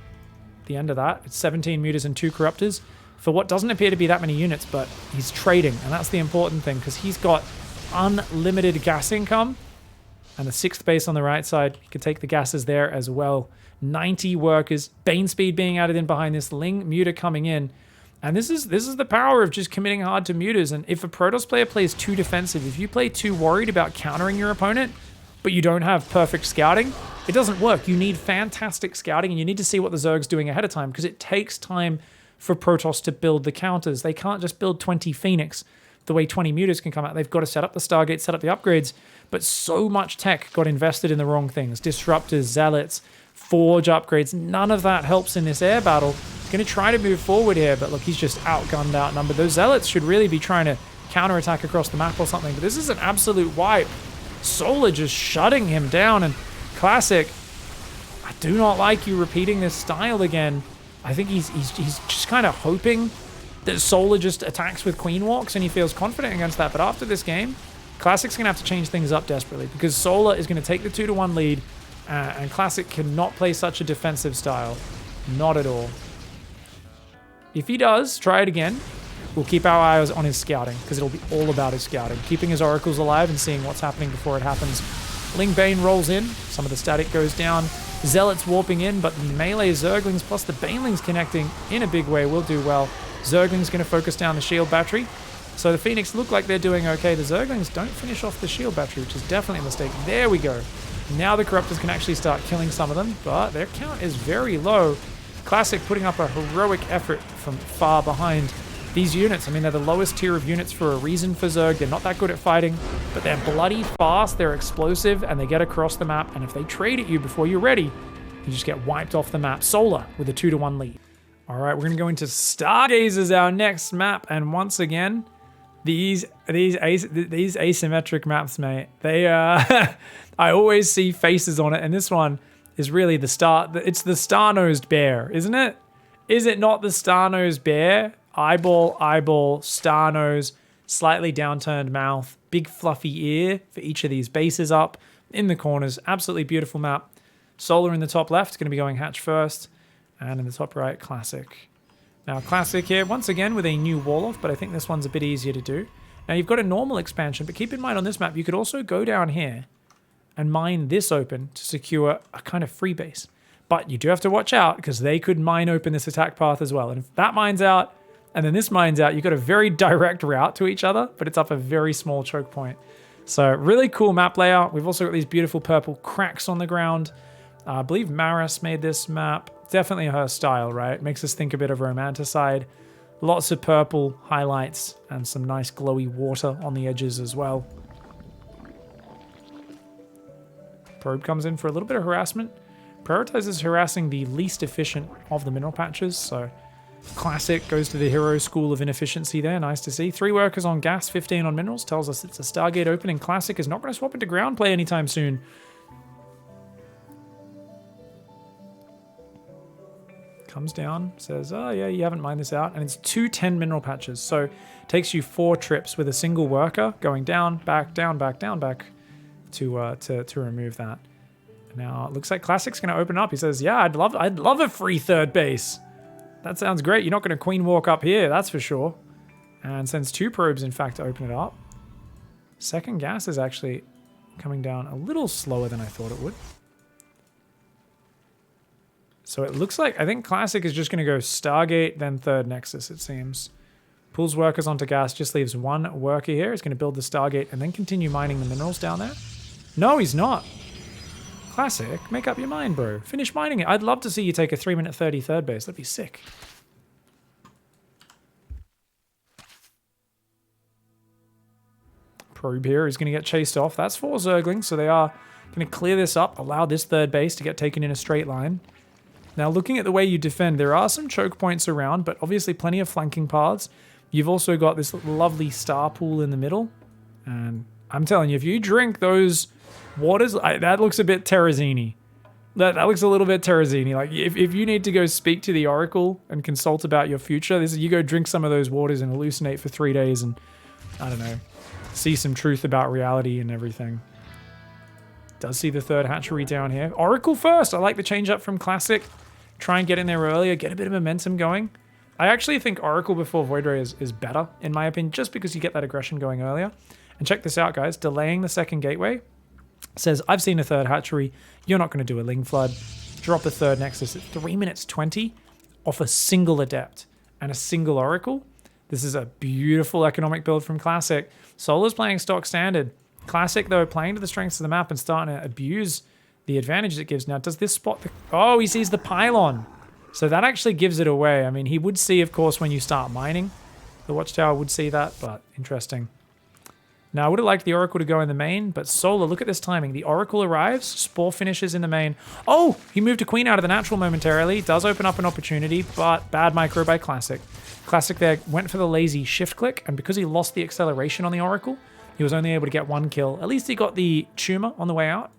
The end of that, it's 17 mutas and 2 Corruptors for what doesn't appear to be that many units, but he's trading, and that's the important thing, because he's got unlimited gas income, and the 6th base on the right side, he could take the gases there as well. 90 workers, Bane Speed being added in behind this, Ling Muta coming in. And this is the power of just committing hard to mutas. And if a Protoss player plays too defensive, if you play too worried about countering your opponent, but you don't have perfect scouting, it doesn't work. You need fantastic scouting, and you need to see what the Zerg's doing ahead of time, because it takes time for Protoss to build the counters. They can't just build 20 Phoenix the way 20 mutas can come out. They've got to set up the Stargate, set up the upgrades, but so much tech got invested in the wrong things. Disruptors, Zealots, Forge upgrades, none of that helps in this air battle. Going to try to move forward here, but look, he's just outgunned, outnumbered. Those Zealots should really be trying to counterattack across the map or something, but this is an absolute wipe. Solar just shutting him down, and Classic, I do not like you repeating this style again. I think he's just kind of hoping that Solar just attacks with Queen Walks, and he feels confident against that, but after this game, Classic's going to have to change things up desperately, because Solar is going to take the 2-1 lead, and Classic cannot play such a defensive style. Not at all. If he does, try it again. We'll keep our eyes on his scouting, because it'll be all about his scouting. Keeping his oracles alive and seeing what's happening before it happens. Ling Bane rolls in. Some of the static goes down. Zealots warping in, but the melee Zerglings plus the Banelings connecting in a big way will do well. Zerglings going to focus down the shield battery. So the Phoenix look like they're doing okay. The Zerglings don't finish off the shield battery, which is definitely a mistake. There we go. Now the Corruptors can actually start killing some of them, but their count is very low. Classic putting up a heroic effort from far behind these units. I mean, they're the lowest tier of units for a reason for Zerg. They're not that good at fighting, but they're bloody fast, they're explosive, and they get across the map. And if they trade at you before you're ready, you just get wiped off the map. Solar with a 2-1 lead. All right, we're going to go into Stargazers, our next map. And once again, these asymmetric maps, mate, they I always see faces on it, and this one is really the star. It's the star-nosed bear, isn't it? Is it not the star-nosed bear? Eyeball, eyeball, star nose, slightly downturned mouth, big fluffy ear for each of these bases up in the corners. Absolutely beautiful map. Solar in the top left is going to be going hatch first, and in the top right, Classic. Now, Classic here, once again, with a new wall off, but I think this one's a bit easier to do. Now, you've got a normal expansion, but keep in mind on this map, you could also go down here and mine this open to secure a kind of free base. But you do have to watch out, because they could mine open this attack path as well. And if that mine's out, and then this mine's out, you've got a very direct route to each other, but it's up a very small choke point. So, really cool map layout. We've also got these beautiful purple cracks on the ground. I believe Maris made this map. Definitely her style, right? Makes us think a bit of Romanticide. Lots of purple highlights and some nice glowy water on the edges as well. Probe comes in for a little bit of harassment. Prioritizes harassing the least efficient of the mineral patches, so Classic goes to the hero school of inefficiency there. Nice to see. 3 workers on gas, 15 on minerals. Tells us it's a Stargate opening. Classic is not going to swap into ground play anytime soon. Comes down, says, oh yeah, you haven't mined this out. And it's 2 10 mineral patches. So takes you 4 trips with a single worker going down, back, down, back, down, back to remove that. Now, it looks like Classic's going to open up. He says, yeah, I'd love a free third base. That sounds great. You're not going to queen walk up here, that's for sure. And sends 2 probes, in fact, to open it up. Second gas is actually coming down a little slower than I thought it would. So it looks like, I think Classic is just going to go Stargate, then third Nexus, it seems. Pulls workers onto gas, just leaves 1 worker here. He's going to build the Stargate and then continue mining the minerals down there. No, he's not. Classic, make up your mind, bro. Finish mining it. I'd love to see you take a 3-minute 30 third base. That'd be sick. Probe here is going to get chased off. That's 4 Zerglings, so they are going to clear this up, allow this third base to get taken in a straight line. Now, looking at the way you defend, there are some choke points around, but obviously plenty of flanking paths. You've also got this lovely star pool in the middle. And I'm telling you, if you drink those waters, that looks a bit Terrazini. That looks a little bit Terrazini. Like, if you need to go speak to the Oracle and consult about your future, you go drink some of those waters and hallucinate for 3 days and, I don't know, see some truth about reality and everything. Does see the third hatchery down here. Oracle first. I like the change up from Classic. Try and get in there earlier, get a bit of momentum going. I actually think Oracle before Void Ray is better, in my opinion, just because you get that aggression going earlier. And check this out, guys. Delaying the second gateway says, I've seen a third hatchery. You're not going to do a Ling Flood. Drop a third Nexus at 3 minutes 20 off a single Adept and a single Oracle. This is a beautiful economic build from Classic. Solar's playing stock standard. Classic, though, playing to the strengths of the map and starting to abuse the advantage it gives. Now, does this spot the... Oh, he sees the pylon. So that actually gives it away. I mean, he would see, of course, when you start mining. The Watchtower would see that, but interesting. Now, I would have liked the Oracle to go in the main, but Solar, look at this timing. The Oracle arrives, Spore finishes in the main. Oh, he moved a Queen out of the natural momentarily. Does open up an opportunity, but bad micro by Classic. Classic there went for the lazy shift click, and because he lost the acceleration on the Oracle, he was only able to get 1 kill. At least he got the tumor on the way out.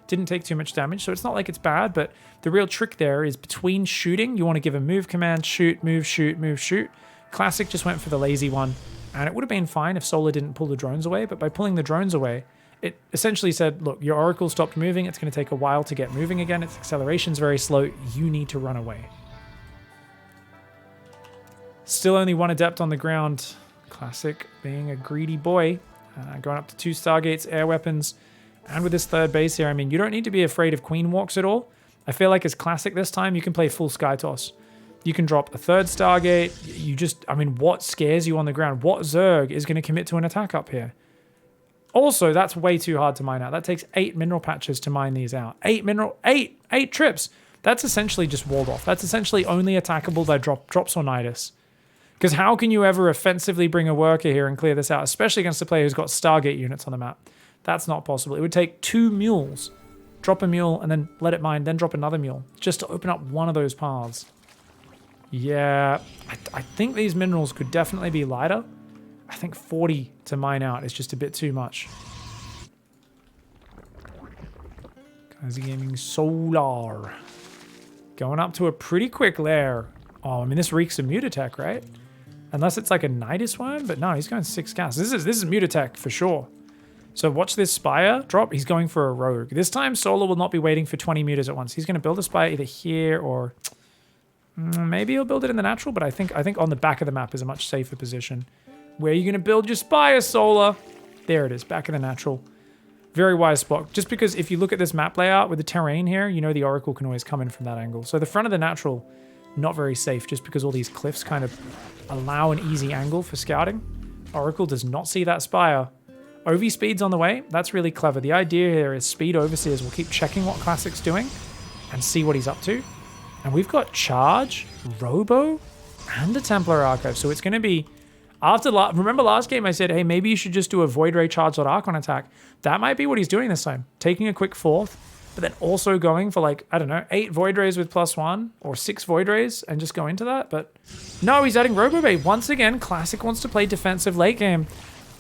Didn't take too much damage, so it's not like it's bad, but the real trick there is between shooting, you want to give a move command, shoot, move, shoot, move, shoot. Classic just went for the lazy one, and it would have been fine if Solar didn't pull the drones away, but by pulling the drones away, it essentially said, look, your Oracle stopped moving, it's going to take a while to get moving again, its acceleration's very slow, you need to run away. Still only 1 Adept on the ground. Classic being a greedy boy, going up to 2 Stargates, air weapons. And with this third base here, I mean, you don't need to be afraid of Queen Walks at all. I feel like as Classic this time, you can play full skytoss. You can drop a third Stargate. You just, I mean, what scares you on the ground? What Zerg is going to commit to an attack up here? Also, that's way too hard to mine out. That takes 8 mineral patches to mine these out. 8 trips. That's essentially just walled off. That's essentially only attackable by drops or Nidus. Because how can you ever offensively bring a worker here and clear this out, especially against a player who's got Stargate units on the map? That's not possible. It would take 2 mules. Drop a mule and then let it mine, then drop another mule, just to open up one of those paths. Yeah, I think these minerals could definitely be lighter. I think 40 to mine out is just a bit too much. Kazi Gaming Solar. Going up to a pretty quick lair. Oh, I mean, this reeks of mute attack, right? Unless it's like a Nidus worm, but no, he's going 6 gas. This is Mutatech for sure. So watch this Spire drop. He's going for a Rogue. This time, Solar will not be waiting for 20 mutas at once. He's going to build a Spire either here or maybe he'll build it in the natural, but I think on the back of the map is a much safer position. Where are you going to build your Spire, Solar? There it is, back of the natural. Very wise spot. Just because if you look at this map layout with the terrain here, you know the Oracle can always come in from that angle. So the front of the natural, not very safe just because all these cliffs kind of allow an easy angle for scouting. Oracle does not see that Spire. OV speed's on the way. That's really clever. The idea here is Speed Overseers will keep checking what Classic's doing and see what he's up to. And we've got Charge, Robo, and a Templar Archive. So it's going to be... Remember last game I said, hey, maybe you should just do a Void Ray Charge Archon attack. That might be what he's doing this time. Taking a quick 4th, but then also going for like, I don't know, 8 Void Rays with +1 or 6 Void Rays and just go into that. But no, he's adding Robo Bait. Once again, Classic wants to play defensive late game.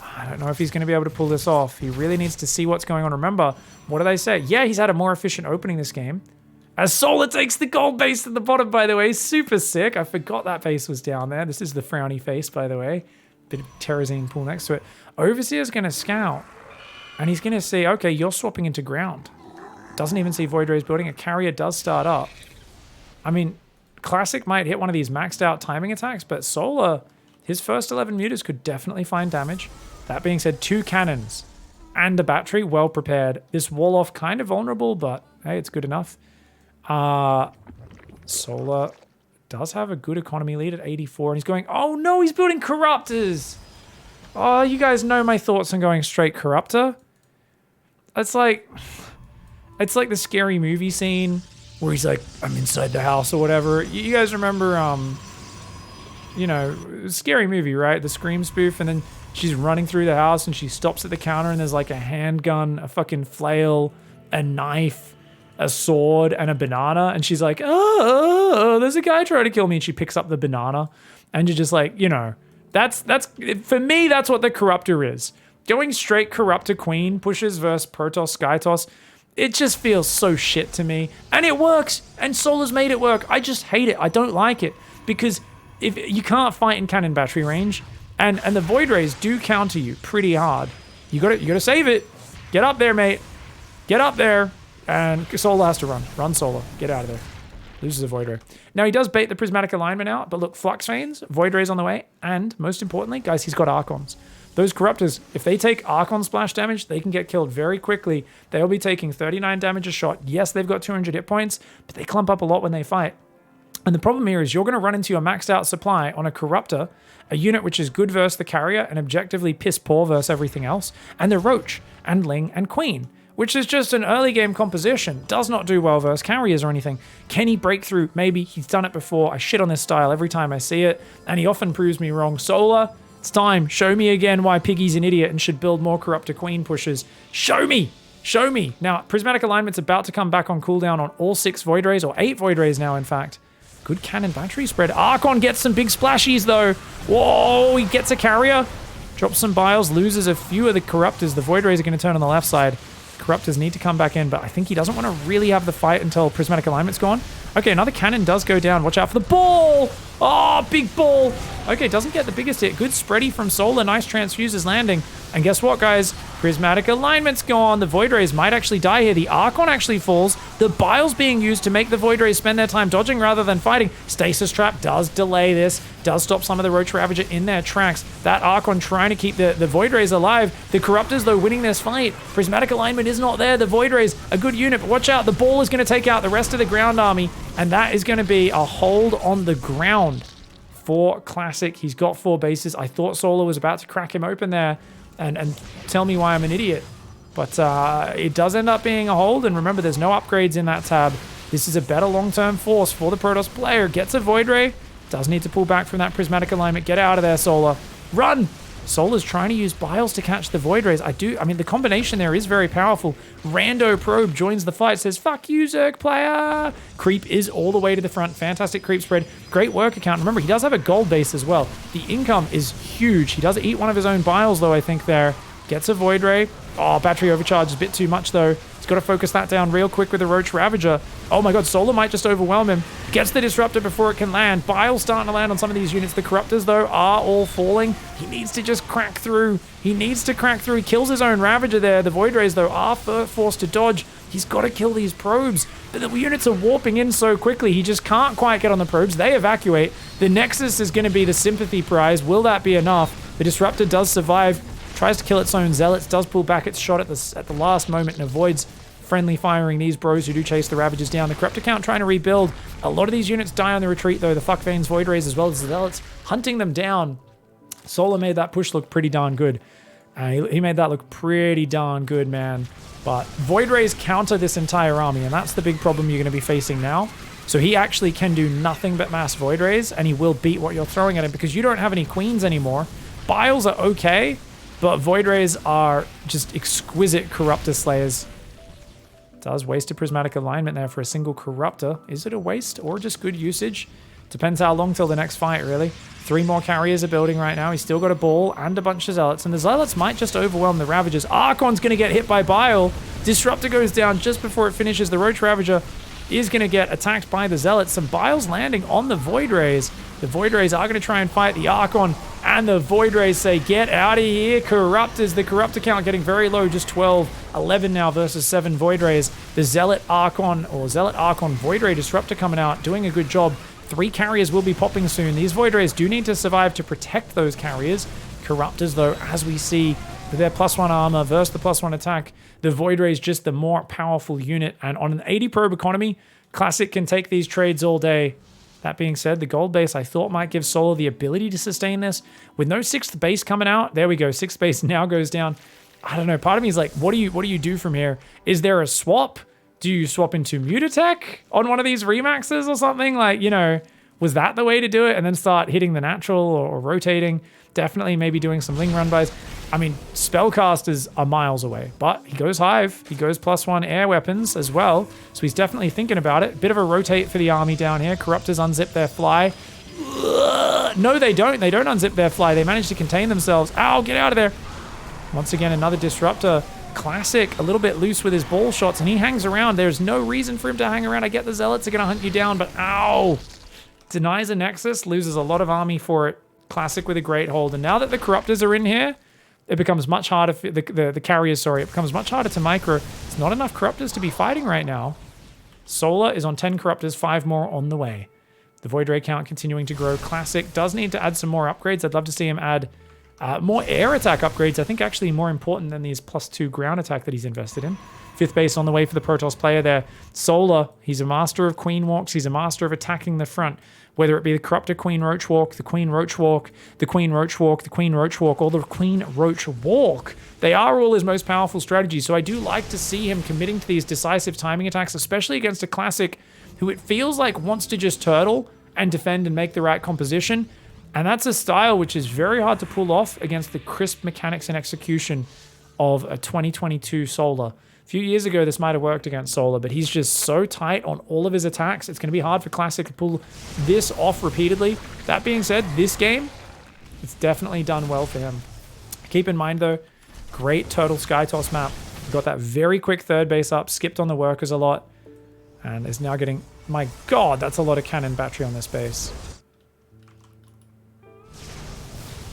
I don't know if he's going to be able to pull this off. He really needs to see what's going on. Remember, what did I say? Yeah, he's had a more efficient opening this game. As Solar takes the gold base at the bottom, by the way. Super sick. I forgot that base was down there. This is the frowny face, by the way. Bit of Terrazine pool next to it. Overseer's going to scout. And he's going to see, okay, you're swapping into ground. Doesn't even see Void Rays building. A carrier does start up. I mean, Classic might hit one of these maxed out timing attacks, but Solar, his first 11 mutas could definitely find damage. That being said, 2 cannons and a battery, well prepared. This wall-off kind of vulnerable, but hey, it's good enough. Solar does have a good economy lead at 84, and he's going, oh no, he's building Corruptors. Oh, you guys know my thoughts on going straight Corruptor. It's like the scary movie scene where he's like, I'm inside the house or whatever. You guys remember, you know, scary movie, right? The Scream spoof, and then she's running through the house and she stops at the counter and there's like a handgun, a fucking flail, a knife, a sword, and a banana. And she's like, oh, there's a guy trying to kill me. And she picks up the banana. And you're just like, you know, that's for me, that's what the Corruptor is. Going straight Corruptor Queen pushes versus Protoss, Skytoss, it just feels so shit to me. And it works. And Solar's made it work. I just hate it. I don't like it. Because if you can't fight in cannon battery range, and the Void Rays do counter you pretty hard. You gotta save it. Get up there, mate. Get up there. And Solar has to run. Run, Solar. Get out of there. Loses a Void Ray. Now, he does bait the Prismatic Alignment out, but look, Flux Veins, Void Rays on the way, and most importantly, guys, he's got Archons. Those Corruptors, if they take Archon splash damage, they can get killed very quickly. They'll be taking 39 damage a shot. Yes, they've got 200 hit points, but they clump up a lot when they fight. And the problem here is you're going to run into your maxed out supply on a Corruptor, a unit which is good versus the carrier and objectively piss poor versus everything else, and the Roach, and Ling, and Queen, which is just an early game composition. Does not do well versus carriers or anything. Can he break through? Maybe. He's done it before. I shit on this style every time I see it, and he often proves me wrong. Solar, it's time. Show me again why Piggy's an idiot and should build more Corruptor Queen pushes. Show me! Show me! Now, Prismatic Alignment's about to come back on cooldown on all 6 Void Rays, or 8 Void Rays now, in fact. Good cannon battery spread. Archon gets some big splashies, though. Whoa, he gets a carrier. Drops some biles, loses a few of the Corruptors. The Void Rays are going to turn on the left side. Corruptors need to come back in, but I think he doesn't want to really have the fight until Prismatic Alignment's gone. Okay, another cannon does go down. Watch out for the ball! Oh, big ball! Okay, doesn't get the biggest hit. Good spready from Solar. Nice transfuses landing. And guess what, guys? Prismatic Alignment's gone. The Void Rays might actually die here. The Archon actually falls. The Bile's being used to make the Void Rays spend their time dodging rather than fighting. Stasis Trap does delay this. Does stop some of the Roach Ravager in their tracks. That Archon trying to keep the Void Rays alive. The Corruptors, though, winning this fight. Prismatic Alignment is not there. The Void Rays, a good unit. But watch out. The ball is going to take out the rest of the ground army. And that is going to be a hold on the ground for Classic. He's got 4 bases. I thought Solar was about to crack him open there and tell me why I'm an idiot. But it does end up being a hold. And remember, there's no upgrades in that tab. This is a better long-term force for the Protoss player. Gets a Void Ray. Does need to pull back from that Prismatic Alignment. Get out of there, Solar. Run! Solar's trying to use Biles to catch the Void Rays. I mean, the combination there is very powerful. Rando Probe joins the fight, says, fuck you, Zerg player. Creep is all the way to the front. Fantastic creep spread. Great work account. Remember, he does have a gold base as well. The income is huge. He does eat one of his own Biles, though, I think there. Gets a Void Ray. Oh, battery overcharge is a bit too much, though. It's got to focus that down real quick with the Roach Ravager. Oh my god, Solar might just overwhelm him. Gets the Disruptor before it can land. Bile's starting to land on some of these units. The Corruptors, though, are all falling. He needs to just crack through. He needs to crack through. He kills his own Ravager there. The Void Rays, though, are forced to dodge. He's got to kill these probes. But the units are warping in so quickly. He just can't quite get on the probes. They evacuate. The Nexus is going to be the sympathy prize. Will that be enough? The Disruptor does survive. Tries to kill its own Zealots. Does pull back its shot at the last moment and avoids friendly firing these bros who do chase the Ravagers down. The Corruptor count trying to rebuild. A lot of these units die on the retreat, though. The Fuckvane's Void Rays as well as the Zealots hunting them down. Solar made that push look pretty darn good. He made that look pretty darn good, man. But Void Rays counter this entire army, and that's the big problem you're going to be facing now. So he actually can do nothing but mass Void Rays, and he will beat what you're throwing at him because you don't have any Queens anymore. Biles are okay, but Void Rays are just exquisite Corruptor Slayers. Does waste a Prismatic Alignment there for a single Corruptor. Is it a waste or just good usage? Depends how long till the next fight, really. 3 more carriers are building right now. He's still got a ball and a bunch of Zealots. And the Zealots might just overwhelm the Ravagers. Archon's going to get hit by Bile. Disruptor goes down just before it finishes. The Roach Ravager is going to get attacked by the Zealots. Some Biles landing on the Void Rays. The Void Rays are going to try and fight the Archon. And the Void Rays say, get out of here, Corruptors. The Corruptor count getting very low, just 12. 11 now versus 7 Void Rays. The Zealot Archon, or Zealot Archon Void Ray Disruptor coming out, doing a good job. 3 carriers will be popping soon. These Void Rays do need to survive to protect those carriers. Corruptors, though, as we see, with their +1 armor versus the +1 attack, the Void Rays just the more powerful unit. And on an 80 probe economy, Classic can take these trades all day. That being said, the gold base I thought might give Solar the ability to sustain this. With no 6th base coming out, there we go. 6th base now goes down. I don't know. Part of me is like, what do you do from here? Is there a swap? Do you swap into Mutatech on one of these Remaxes or something? Like, you know, was that the way to do it? And then start hitting the natural or rotating? Definitely maybe doing some Ling run-bys. I mean, Spellcasters are miles away, but he goes Hive. He goes +1 air weapons as well. So he's definitely thinking about it. Bit of a rotate for the army down here. Corruptors unzip their fly. No, they don't. They don't unzip their fly. They manage to contain themselves. Ow, get out of there. Once again, another Disruptor. Classic, a little bit loose with his ball shots, and he hangs around. There's no reason for him to hang around. I get the Zealots are going to hunt you down, but ow! Denies a Nexus, loses a lot of army for it. Classic with a great hold. And now that the Corruptors are in here, it becomes much harder for the carriers, sorry. It becomes much harder to micro. It's not enough Corruptors to be fighting right now. Solar is on 10 Corruptors, 5 more on the way. The Void Ray count continuing to grow. Classic does need to add some more upgrades. I'd love to see him add more air attack upgrades, I think actually more important than these +2 ground attack that he's invested in. 5th base on the way for the Protoss player there. Solar, he's a master of Queen Walks. He's a master of attacking the front. Whether it be the Corruptor Queen Roach Walk, the Queen Roach Walk, the Queen Roach Walk, the Queen Roach Walk, or the Queen Roach Walk. They are all his most powerful strategies, so I do like to see him committing to these decisive timing attacks, especially against a Classic who it feels like wants to just turtle and defend and make the right composition. And that's a style which is very hard to pull off against the crisp mechanics and execution of a 2022 Solar. A few years ago, this might have worked against Solar, but he's just so tight on all of his attacks. It's going to be hard for Classic to pull this off repeatedly. That being said, this game, it's definitely done well for him. Keep in mind, though, great Turtle Skytoss map. Got that very quick 3rd base up, skipped on the workers a lot, and is now getting... My God, that's a lot of cannon battery on this base.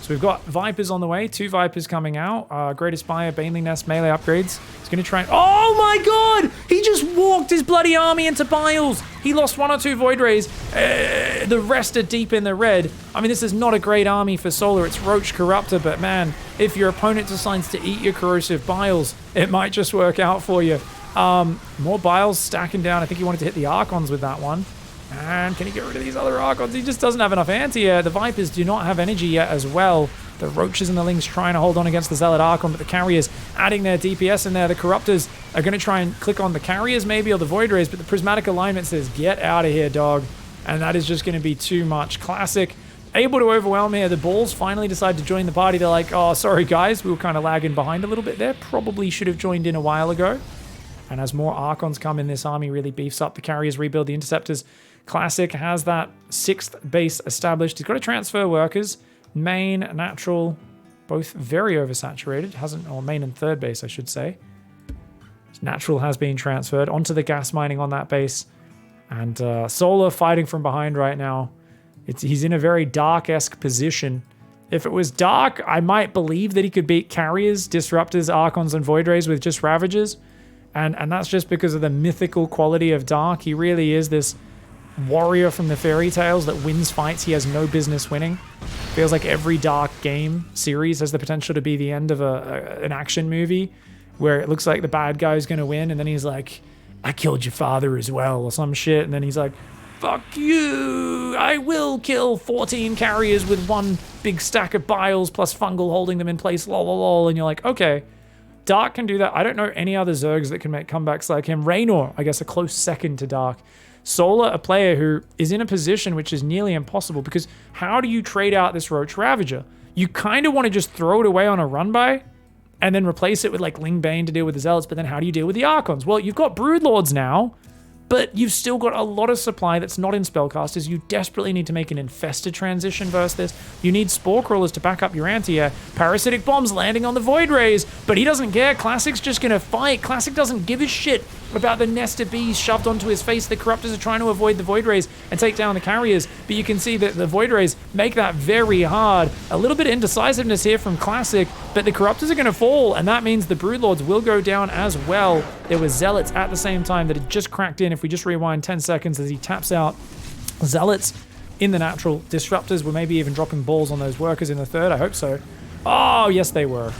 So we've got Vipers on the way, 2 Vipers coming out. Great Aspire, Baneling Nest, melee upgrades. He's going to try and... Oh my God! He just walked his bloody army into Biles. He lost 1 or 2 Void Rays. The rest are deep in the red. I mean, this is not a great army for Solar. It's Roach Corruptor, but man, if your opponent decides to eat your Corrosive Biles, it might just work out for you. More Biles stacking down. I think he wanted to hit the Archons with that one. And can he get rid of these other Archons? He just doesn't have enough anti-air. The Vipers do not have energy yet as well. The Roaches and the Lings trying to hold on against the Zealot Archon, but the Carriers adding their DPS in there. The Corruptors are going to try and click on the Carriers maybe, or the Void Rays, but the Prismatic Alignment says, get out of here, dog. And that is just going to be too much. Classic. Able to overwhelm here. The Balls finally decide to join the party. They're like, oh, sorry, guys. We were kind of lagging behind a little bit there. Probably should have joined in a while ago. And as more Archons come in, this army really beefs up. The Carriers rebuild the Interceptors. Classic has that 6th base established. He's got to transfer workers. Main, natural, both very oversaturated. Or main and 3rd base, I should say. Natural has been transferred onto the gas mining on that base. And Solar fighting from behind right now. He's in a very Dark-esque position. If it was Dark, I might believe that he could beat Carriers, Disruptors, Archons, and Void Rays with just Ravagers. And that's just because of the mythical quality of Dark. He really is this warrior from the fairy tales that wins fights he has no business winning. Feels like every Dark game series has the potential to be the end of an action movie where it looks like the bad guy's going to win, and then he's like, I killed your father as well, or some shit, and then he's like, fuck you, I will kill 14 carriers with one big stack of biles plus fungal holding them in place, lol, lol, lol. And you're like, okay, Dark can do that. I don't know any other Zergs that can make comebacks like him. Raynor, I guess, a close second to Dark. Solar, a player who is in a position which is nearly impossible, because how do you trade out this Roach Ravager? You kind of want to just throw it away on a run by and then replace it with like Ling Bane to deal with the Zealots, but then how do you deal with the Archons? Well, you've got Broodlords now, but you've still got a lot of supply that's not in Spellcasters. You desperately need to make an Infested transition versus this. You need Spore Crawlers to back up your anti-air. Parasitic Bombs landing on the Void Rays, but he doesn't care. Classic's just gonna fight. Classic doesn't give a shit about the nest of bees shoved onto his face. The Corruptors are trying to avoid the Void Rays and take down the Carriers, but you can see that the Void Rays make that very hard. A little bit of indecisiveness here from Classic, but the Corruptors are gonna fall, and that means the Broodlords will go down as well. There were Zealots at the same time that had just cracked in. If we just rewind 10 seconds as he taps out Zealots in the natural. Disruptors were maybe even dropping balls on those workers in the third. I hope so. Oh, yes, they were.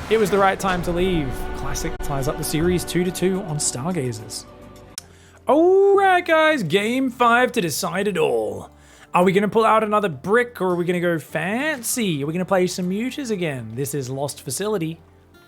It was the right time to leave. Classic ties up the series 2-2 on Stargazers. Alright, guys, game 5 to decide it all. Are we going to pull out another brick, or are we going to go fancy? Are we going to play some mutas again? This is Lost Facility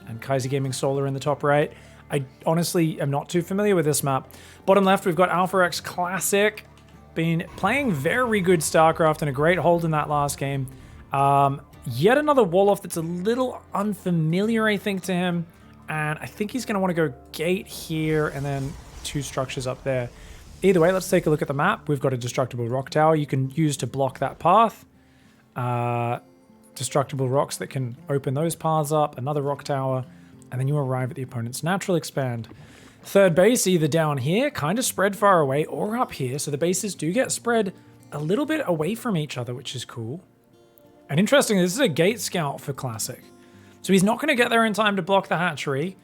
and Kaiser Gaming Solar in the top right. I honestly am not too familiar with this map. Bottom left, we've got Alpha X Classic. Been playing very good StarCraft and a great hold in that last game. Yet another wall-off that's a little unfamiliar, I think, to him. And I think he's going to want to go gate here and then 2 structures up there. Either way, let's take a look at the map. We've got a destructible rock tower you can use to block that path. Destructible rocks that can open those paths up. Another rock tower. And then you arrive at the opponent's natural expand. Third base, either down here, kind of spread far away, or up here. So the bases do get spread a little bit away from each other, which is cool. And interestingly, this is a gate scout for Classic. So he's not going to get there in time to block the hatchery,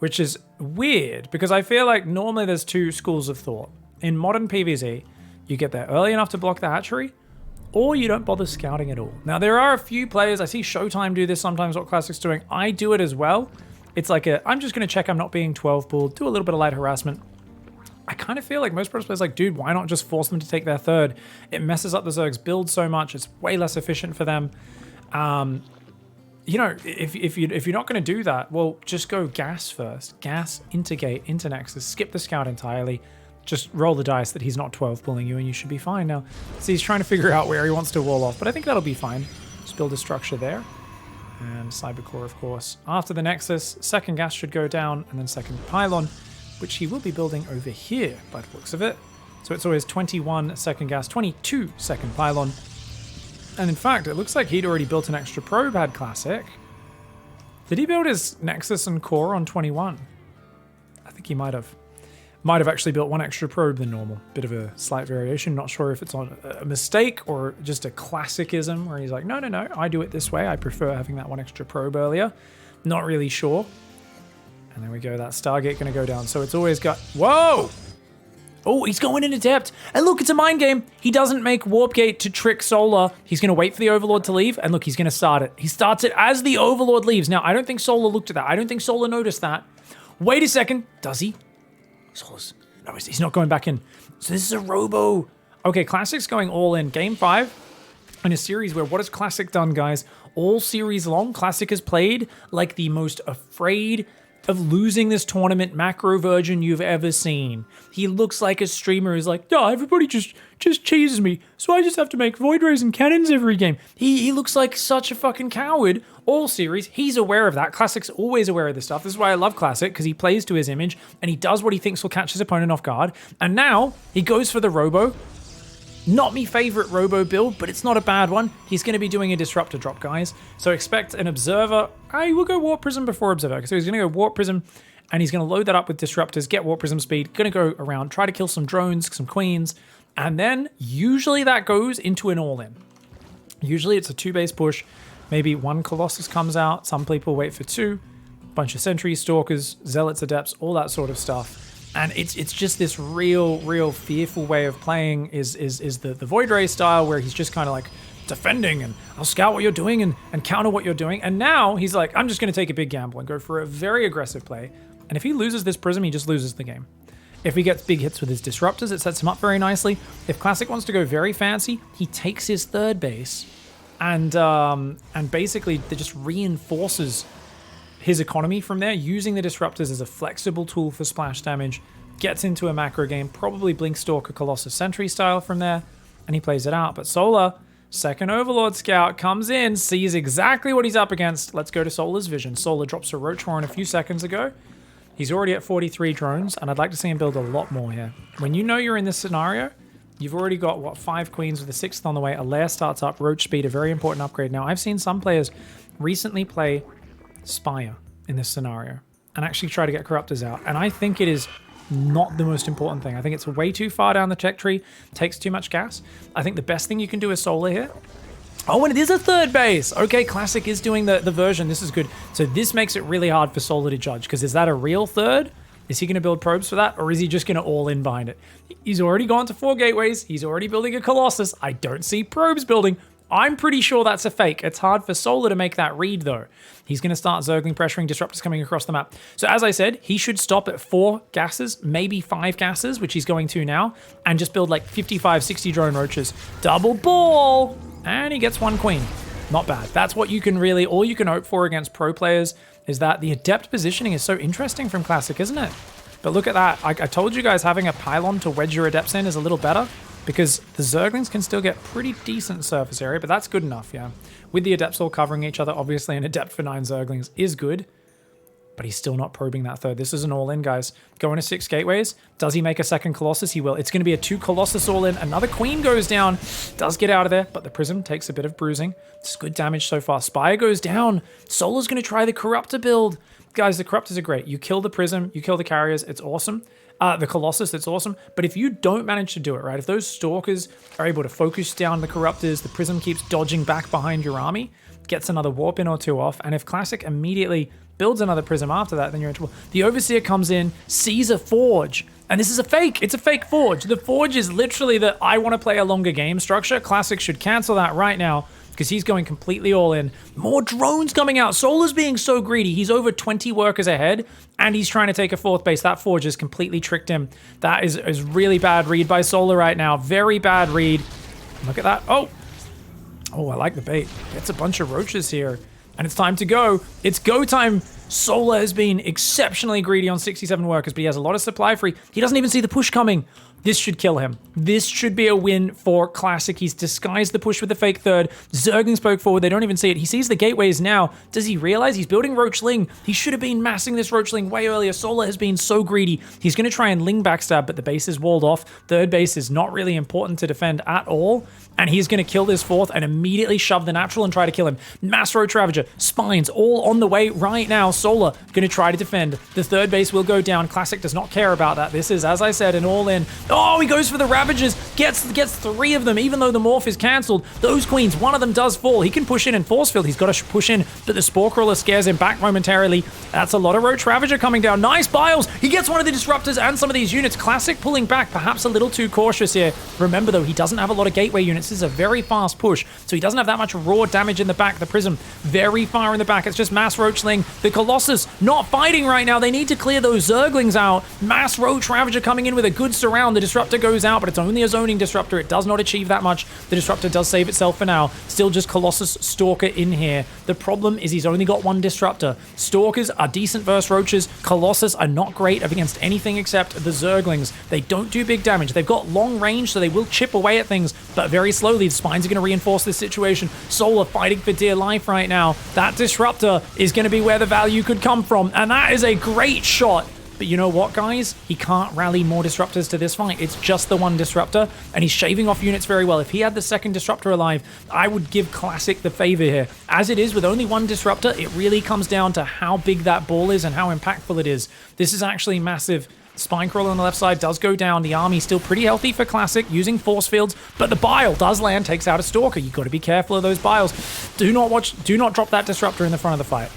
which is weird, because I feel like normally there's 2 schools of thought. In modern PvZ, you get there early enough to block the hatchery, or you don't bother scouting at all. Now, there are a few players, I see Showtime do this sometimes, what Classic's doing. I do it as well. It's like I'm just going to check I'm not being 12-pulled, do a little bit of light harassment. I kind of feel like most pro players like, dude, why not just force them to take their third? It messes up the Zerg's build so much. It's way less efficient for them. You know, if you're not going to do that, well, just go gas first. Gas, into gate, into Nexus, skip the scout entirely. Just roll the dice that he's not 12-pulling you and you should be fine. Now, so he's trying to figure out where he wants to wall off, but I think that'll be fine. Just build a structure there. And Cybercore, of course. After the Nexus, second gas should go down, and then second pylon, which he will be building over here by the looks of it. So it's always 21 second gas, 22 second pylon. And in fact, it looks like he'd already built an extra probe, had Classic. Did he build his Nexus and core on 21? I think he might have. Might have actually built 1 extra probe than normal. Bit of a slight variation. Not sure if it's on a mistake or just a classicism where he's like, no, I do it this way. I prefer having that 1 extra probe earlier. Not really sure. And there we go. That Stargate going to go down. So it's always got... Whoa! Oh, he's going in adept. And look, it's a mind game. He doesn't make Warp Gate to trick Solar. He's going to wait for the Overlord to leave. And look, he's going to start it. He starts it as the Overlord leaves. Now, I don't think Solar looked at that. I don't think Solar noticed that. Wait a second. Does he? No, he's not going back in. So this is a robo. Okay, Classic's going all in. Game 5 in a series where what has Classic done, guys? All series long, Classic has played like the most afraid of losing this tournament macro virgin you've ever seen. He looks like a streamer who's like, yeah, everybody just cheeses me, so I just have to make Void Rays and cannons every game. He looks like such a fucking coward all series. He's aware of that. Classic's always aware of this stuff. This is why I love Classic, because he plays to his image and he does what he thinks will catch his opponent off guard. And now he goes for the robo. Not my favorite robo build, but it's not a bad one. He's going to be doing a disruptor drop, guys. So expect an observer. I will go Warp Prism before observer. So he's going to go Warp Prism and he's going to load that up with disruptors, get warp prism speed, going to go around, try to kill some drones, some queens, and then usually that goes into an all-in. Usually it's a 2-base push, maybe 1 Colossus comes out, some people wait for 2, bunch of sentries, stalkers, zealots, adepts, all that sort of stuff. And it's just this real fearful way of playing is the Void Ray style, where he's just kind of like defending and I'll scout what you're doing and counter what you're doing. And now he's like, I'm just going to take a big gamble and go for a very aggressive play. And if he loses this prism, he just loses the game. If he gets big hits with his disruptors, it sets him up very nicely. If Classic wants to go very fancy, he takes his 3rd base and basically that just reinforces his economy from there, using the disruptors as a flexible tool for splash damage, gets into a macro game, probably Blink Stalker Colossus Sentry style from there, and he plays it out. But Solar, second Overlord Scout, comes in, sees exactly what he's up against. Let's go to Solar's vision. Solar drops a Roach Warren a few seconds ago. He's already at 43 drones, and I'd like to see him build a lot more here. When you know you're in this scenario, you've already got, what, 5 queens with a 6th on the way. A lair starts up, Roach Speed, a very important upgrade. Now, I've seen some players recently play Spire in this scenario and actually try to get Corruptors out, and I think it is not the most important thing. I think it's way too far down the tech tree, takes too much gas. I think the best thing you can do is Solar here. Oh, and it is a 3rd base. Okay, Classic is doing the version. This is good. So this makes it really hard for Solar to judge, because is that a real 3rd? Is he going to build probes for that, or is he just going to all in behind it? He's already gone to 4 gateways. He's already building a Colossus. I don't see probes building. I'm pretty sure that's a fake. It's hard for Solar to make that read, though. He's going to start Zergling pressuring, disruptors coming across the map. So as I said, he should stop at 4 gases, maybe 5 gases, which he's going to now, and just build like 55, 60 drone roaches. Double ball! And he gets 1 queen. Not bad. That's what you can really, all you can hope for against pro players is that the adept positioning is so interesting from Classic, isn't it? But look at that. I told you guys having a pylon to wedge your adepts in is a little better, because the Zerglings can still get pretty decent surface area, but that's good enough, yeah. With the adepts all covering each other, obviously an adept for 9 Zerglings is good, but he's still not probing that 3rd. This is an all-in, guys. Going to 6 gateways. Does he make a 2nd Colossus? He will. It's going to be a 2 Colossus all-in. Another Queen goes down. Does get out of there, but the Prism takes a bit of bruising. It's good damage so far. Spire goes down. Solar's going to try the Corruptor build. Guys, the Corruptors are great. You kill the Prism, you kill the Carriers. It's awesome. The Colossus, it's awesome. But if you don't manage to do it, right, if those Stalkers are able to focus down the Corruptors, the Prism keeps dodging back behind your army, gets another warp in or 2 off, and if Classic immediately builds another Prism after that, then you're in trouble. The Overseer comes in, sees a Forge, and this is a fake. It's a fake Forge. The Forge is literally the I want to play a longer game structure. Classic should cancel that right now, because he's going completely all in. More drones coming out. Solar's being so greedy. He's over 20 workers ahead, and he's trying to take a 4th base. That Forge has completely tricked him. That is really bad read by Solar right now. Very bad read. Look at that. Oh, I like the bait. Gets a bunch of roaches here, and it's time to go. It's go time. Solar has been exceptionally greedy on 67 workers, but he has a lot of supply free. He doesn't even see the push coming. This should kill him. This should be a win for Classic. He's disguised the push with the fake 3rd. Zerglings poke forward. They don't even see it. He sees the gateways now. Does he realize he's building Roachling? He should have been massing this Roachling way earlier. Solar has been so greedy. He's going to try and Ling backstab, but the base is walled off. 3rd base is not really important to defend at all. And he's going to kill this 4th and immediately shove the natural and try to kill him. Mass Roach Ravager, Spines, all on the way right now. Solar going to try to defend. The 3rd base will go down. Classic does not care about that. This is, as I said, an all-in. Oh, he goes for the Ravagers. Gets 3 of them, even though the Morph is cancelled. Those Queens, one of them does fall. He can push in and force field. He's got to push in, but the Spore Crawler scares him back momentarily. That's a lot of Roach Ravager coming down. Nice Biles. He gets one of the Disruptors and some of these units. Classic pulling back, perhaps a little too cautious here. Remember, though, he doesn't have a lot of Gateway units. This is a very fast push, so he doesn't have that much raw damage in the back. The Prism very far in the back. It's just Mass Roachling. The Colossus not fighting right now. They need to clear those Zerglings out. Mass Roach Ravager coming in with a good surround. The Disruptor goes out, but it's only a zoning Disruptor. It does not achieve that much. The Disruptor does save itself for now. Still just Colossus Stalker in here. The problem is he's only got 1 Disruptor. Stalkers are decent versus Roaches. Colossus are not great against anything except the Zerglings. They don't do big damage. They've got long range, so they will chip away at things, but very slowly. The Spines are going to reinforce this situation. Solar fighting for dear life right now. That Disruptor is going to be where the value could come from, and that is a great shot, But you know what, guys? He can't rally more disruptors to this fight. It's just the one disruptor, and he's shaving off units very well. If he had the second disruptor alive, I would give Classic the favor here. As it is, with only one disruptor, it really comes down to how big that ball is and how impactful it is. This is actually massive. Spinecrawler on the left side does go down. The army still pretty healthy for Classic, using force fields, but the bile does land, takes out a Stalker. You've got to be careful of those biles. Do not drop that disruptor in the front of the fight.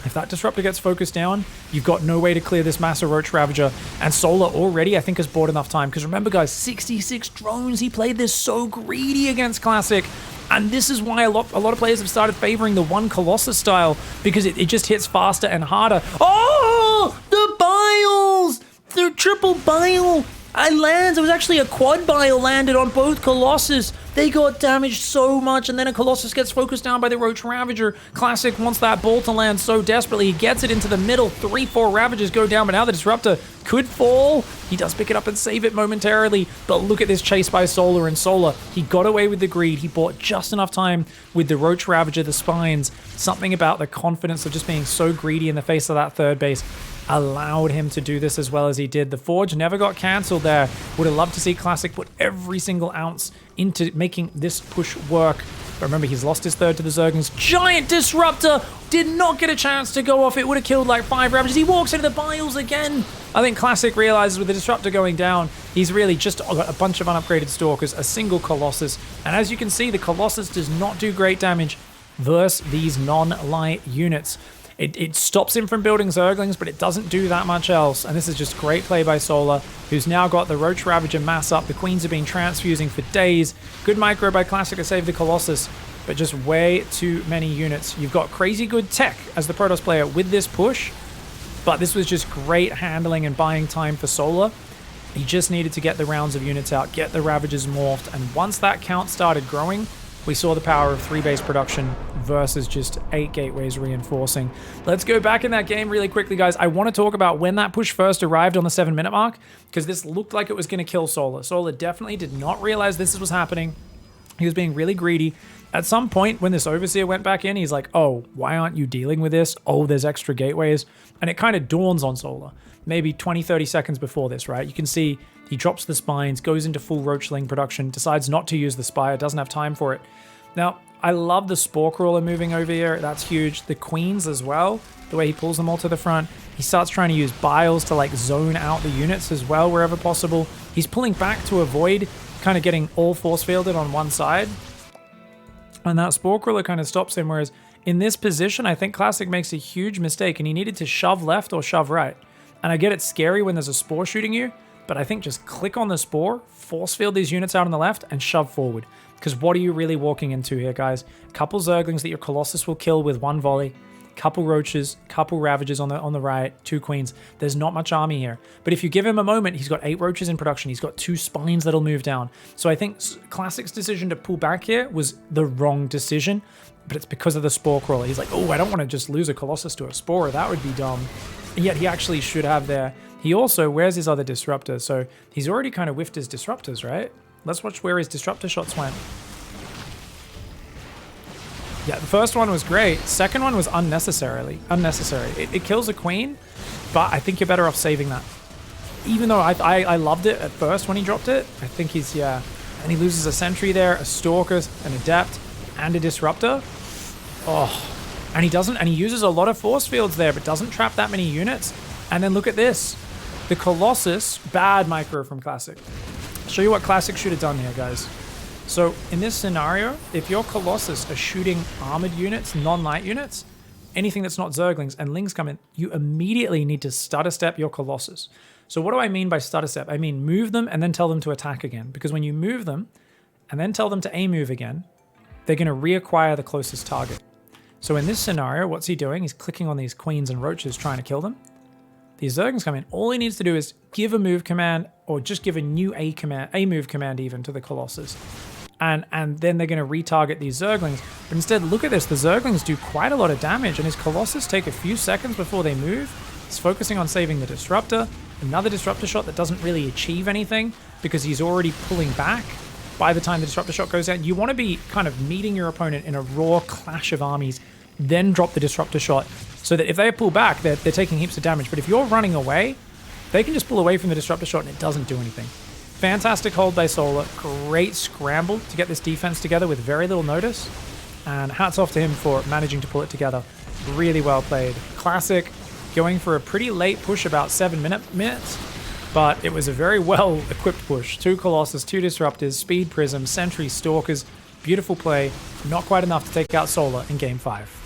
If that disruptor gets focused down, you've got no way to clear this massive Roach Ravager. And Solar already, I think, has bought enough time. Because remember, guys, 66 drones. He played this so greedy against Classic. And this is why a lot of players have started favoring the one Colossus style, because it just hits faster and harder. Oh, the biles! The triple bile lands. It was actually a quad bile landed on both Colossus. They got damaged so much, and then a Colossus gets focused down by the Roach Ravager. Classic wants that ball to land so desperately. He gets it into the middle. 3-4 Ravagers go down, but now the Disruptor could fall. He does pick it up and save it momentarily, but look at this chase by Solar, and Solar, he got away with the greed. He bought just enough time with the Roach Ravager, the spines. Something about the confidence of just being so greedy in the face of that third base allowed him to do this as well as he did. The Forge never got cancelled there. Would have loved to see Classic put every single ounce into making this push work. But remember, he's lost his third to the Zerglings. Giant Disruptor did not get a chance to go off. It would have killed like 5 Ravagers. He walks into the biles again. I think Classic realizes with the Disruptor going down, he's really just got a bunch of unupgraded Stalkers, a single Colossus. And as you can see, the Colossus does not do great damage versus these non-light units. It stops him from building Zerglings, but it doesn't do that much else. And this is just great play by Solar, who's now got the Roach Ravager mass up. The Queens have been transfusing for days. Good micro by Classic to save the Colossus, but just way too many units. You've got crazy good tech as the Protoss player with this push, but this was just great handling and buying time for Solar. He just needed to get the rounds of units out, get the Ravagers morphed, and once that count started growing, we saw the power of 3 base production versus just 8 gateways reinforcing. Let's go back in that game really quickly, guys. I want to talk about when that push first arrived on the 7-minute mark, because this looked like it was going to kill Solar. Solar definitely did not realize this was happening. He was being really greedy. At some point, when this Overseer went back in, he's like, oh, why aren't you dealing with this? Oh, there's extra gateways. And it kind of dawns on Solar. Maybe 20, 30 seconds before this, right? You can see he drops the spines, goes into full Roachling production, decides not to use the Spire, doesn't have time for it. Now, I love the Spore Crawler moving over here. That's huge. The Queens as well, the way he pulls them all to the front. He starts trying to use biles to like zone out the units as well wherever possible. He's pulling back to avoid kind of getting all force fielded on one side. And that Spore Crawler kind of stops him, whereas in this position, I think Classic makes a huge mistake, and he needed to shove left or shove right. And I get it's scary when there's a Spore shooting you, but I think just click on the Spore, force field these units out on the left, and shove forward. Because what are you really walking into here, guys? A couple Zerglings that your Colossus will kill with one volley, couple Roaches, couple Ravagers on the right, 2 Queens. There's not much army here. But if you give him a moment, he's got 8 Roaches in production. He's got 2 Spines that'll move down. So I think Classic's decision to pull back here was the wrong decision, but it's because of the Spore Crawler. He's like, oh, I don't want to just lose a Colossus to a Spore. That would be dumb. And yet he actually should have there. He also, where's his other Disruptor? So he's already kind of whiffed his Disruptors, right? Let's watch where his Disruptor shots went. Yeah, the first one was great. Second one was unnecessary. It kills a Queen, but I think you're better off saving that. Even though I loved it at first when he dropped it, I think he's, yeah. And he loses a Sentry there, a Stalker, an Adept, and a Disruptor. Oh, and he uses a lot of force fields there, but doesn't trap that many units. And then look at this. The Colossus, bad micro from Classic. I'll show you what Classic should have done here, guys. So in this scenario, if your Colossus are shooting armored units, non-light units, anything that's not Zerglings, and Lings come in, you immediately need to stutter step your Colossus. So what do I mean by stutter step? I mean move them and then tell them to attack again. Because when you move them and then tell them to A-move again, they're going to reacquire the closest target. So in this scenario, what's he doing? He's clicking on these Queens and Roaches trying to kill them. These Zerglings come in. All he needs to do is give a move command or just give a new A-move command even to the Colossus. And then they're going to retarget these Zerglings. But instead, look at this. The Zerglings do quite a lot of damage, and his Colossus take a few seconds before they move. He's focusing on saving the Disruptor. Another Disruptor shot that doesn't really achieve anything because he's already pulling back by the time the Disruptor shot goes out. You want to be kind of meeting your opponent in a raw clash of armies, then drop the Disruptor shot so that if they pull back, they're taking heaps of damage. But if you're running away, they can just pull away from the Disruptor shot and it doesn't do anything. Fantastic hold by Solar. Great scramble to get this defense together with very little notice. And hats off to him for managing to pull it together. Really well played. Classic, going for a pretty late push, about 7 minutes. But it was a very well-equipped push. 2 Colossus, 2 Disruptors, Speed Prism, Sentry, Stalkers. Beautiful play. Not quite enough to take out Solar in Game 5.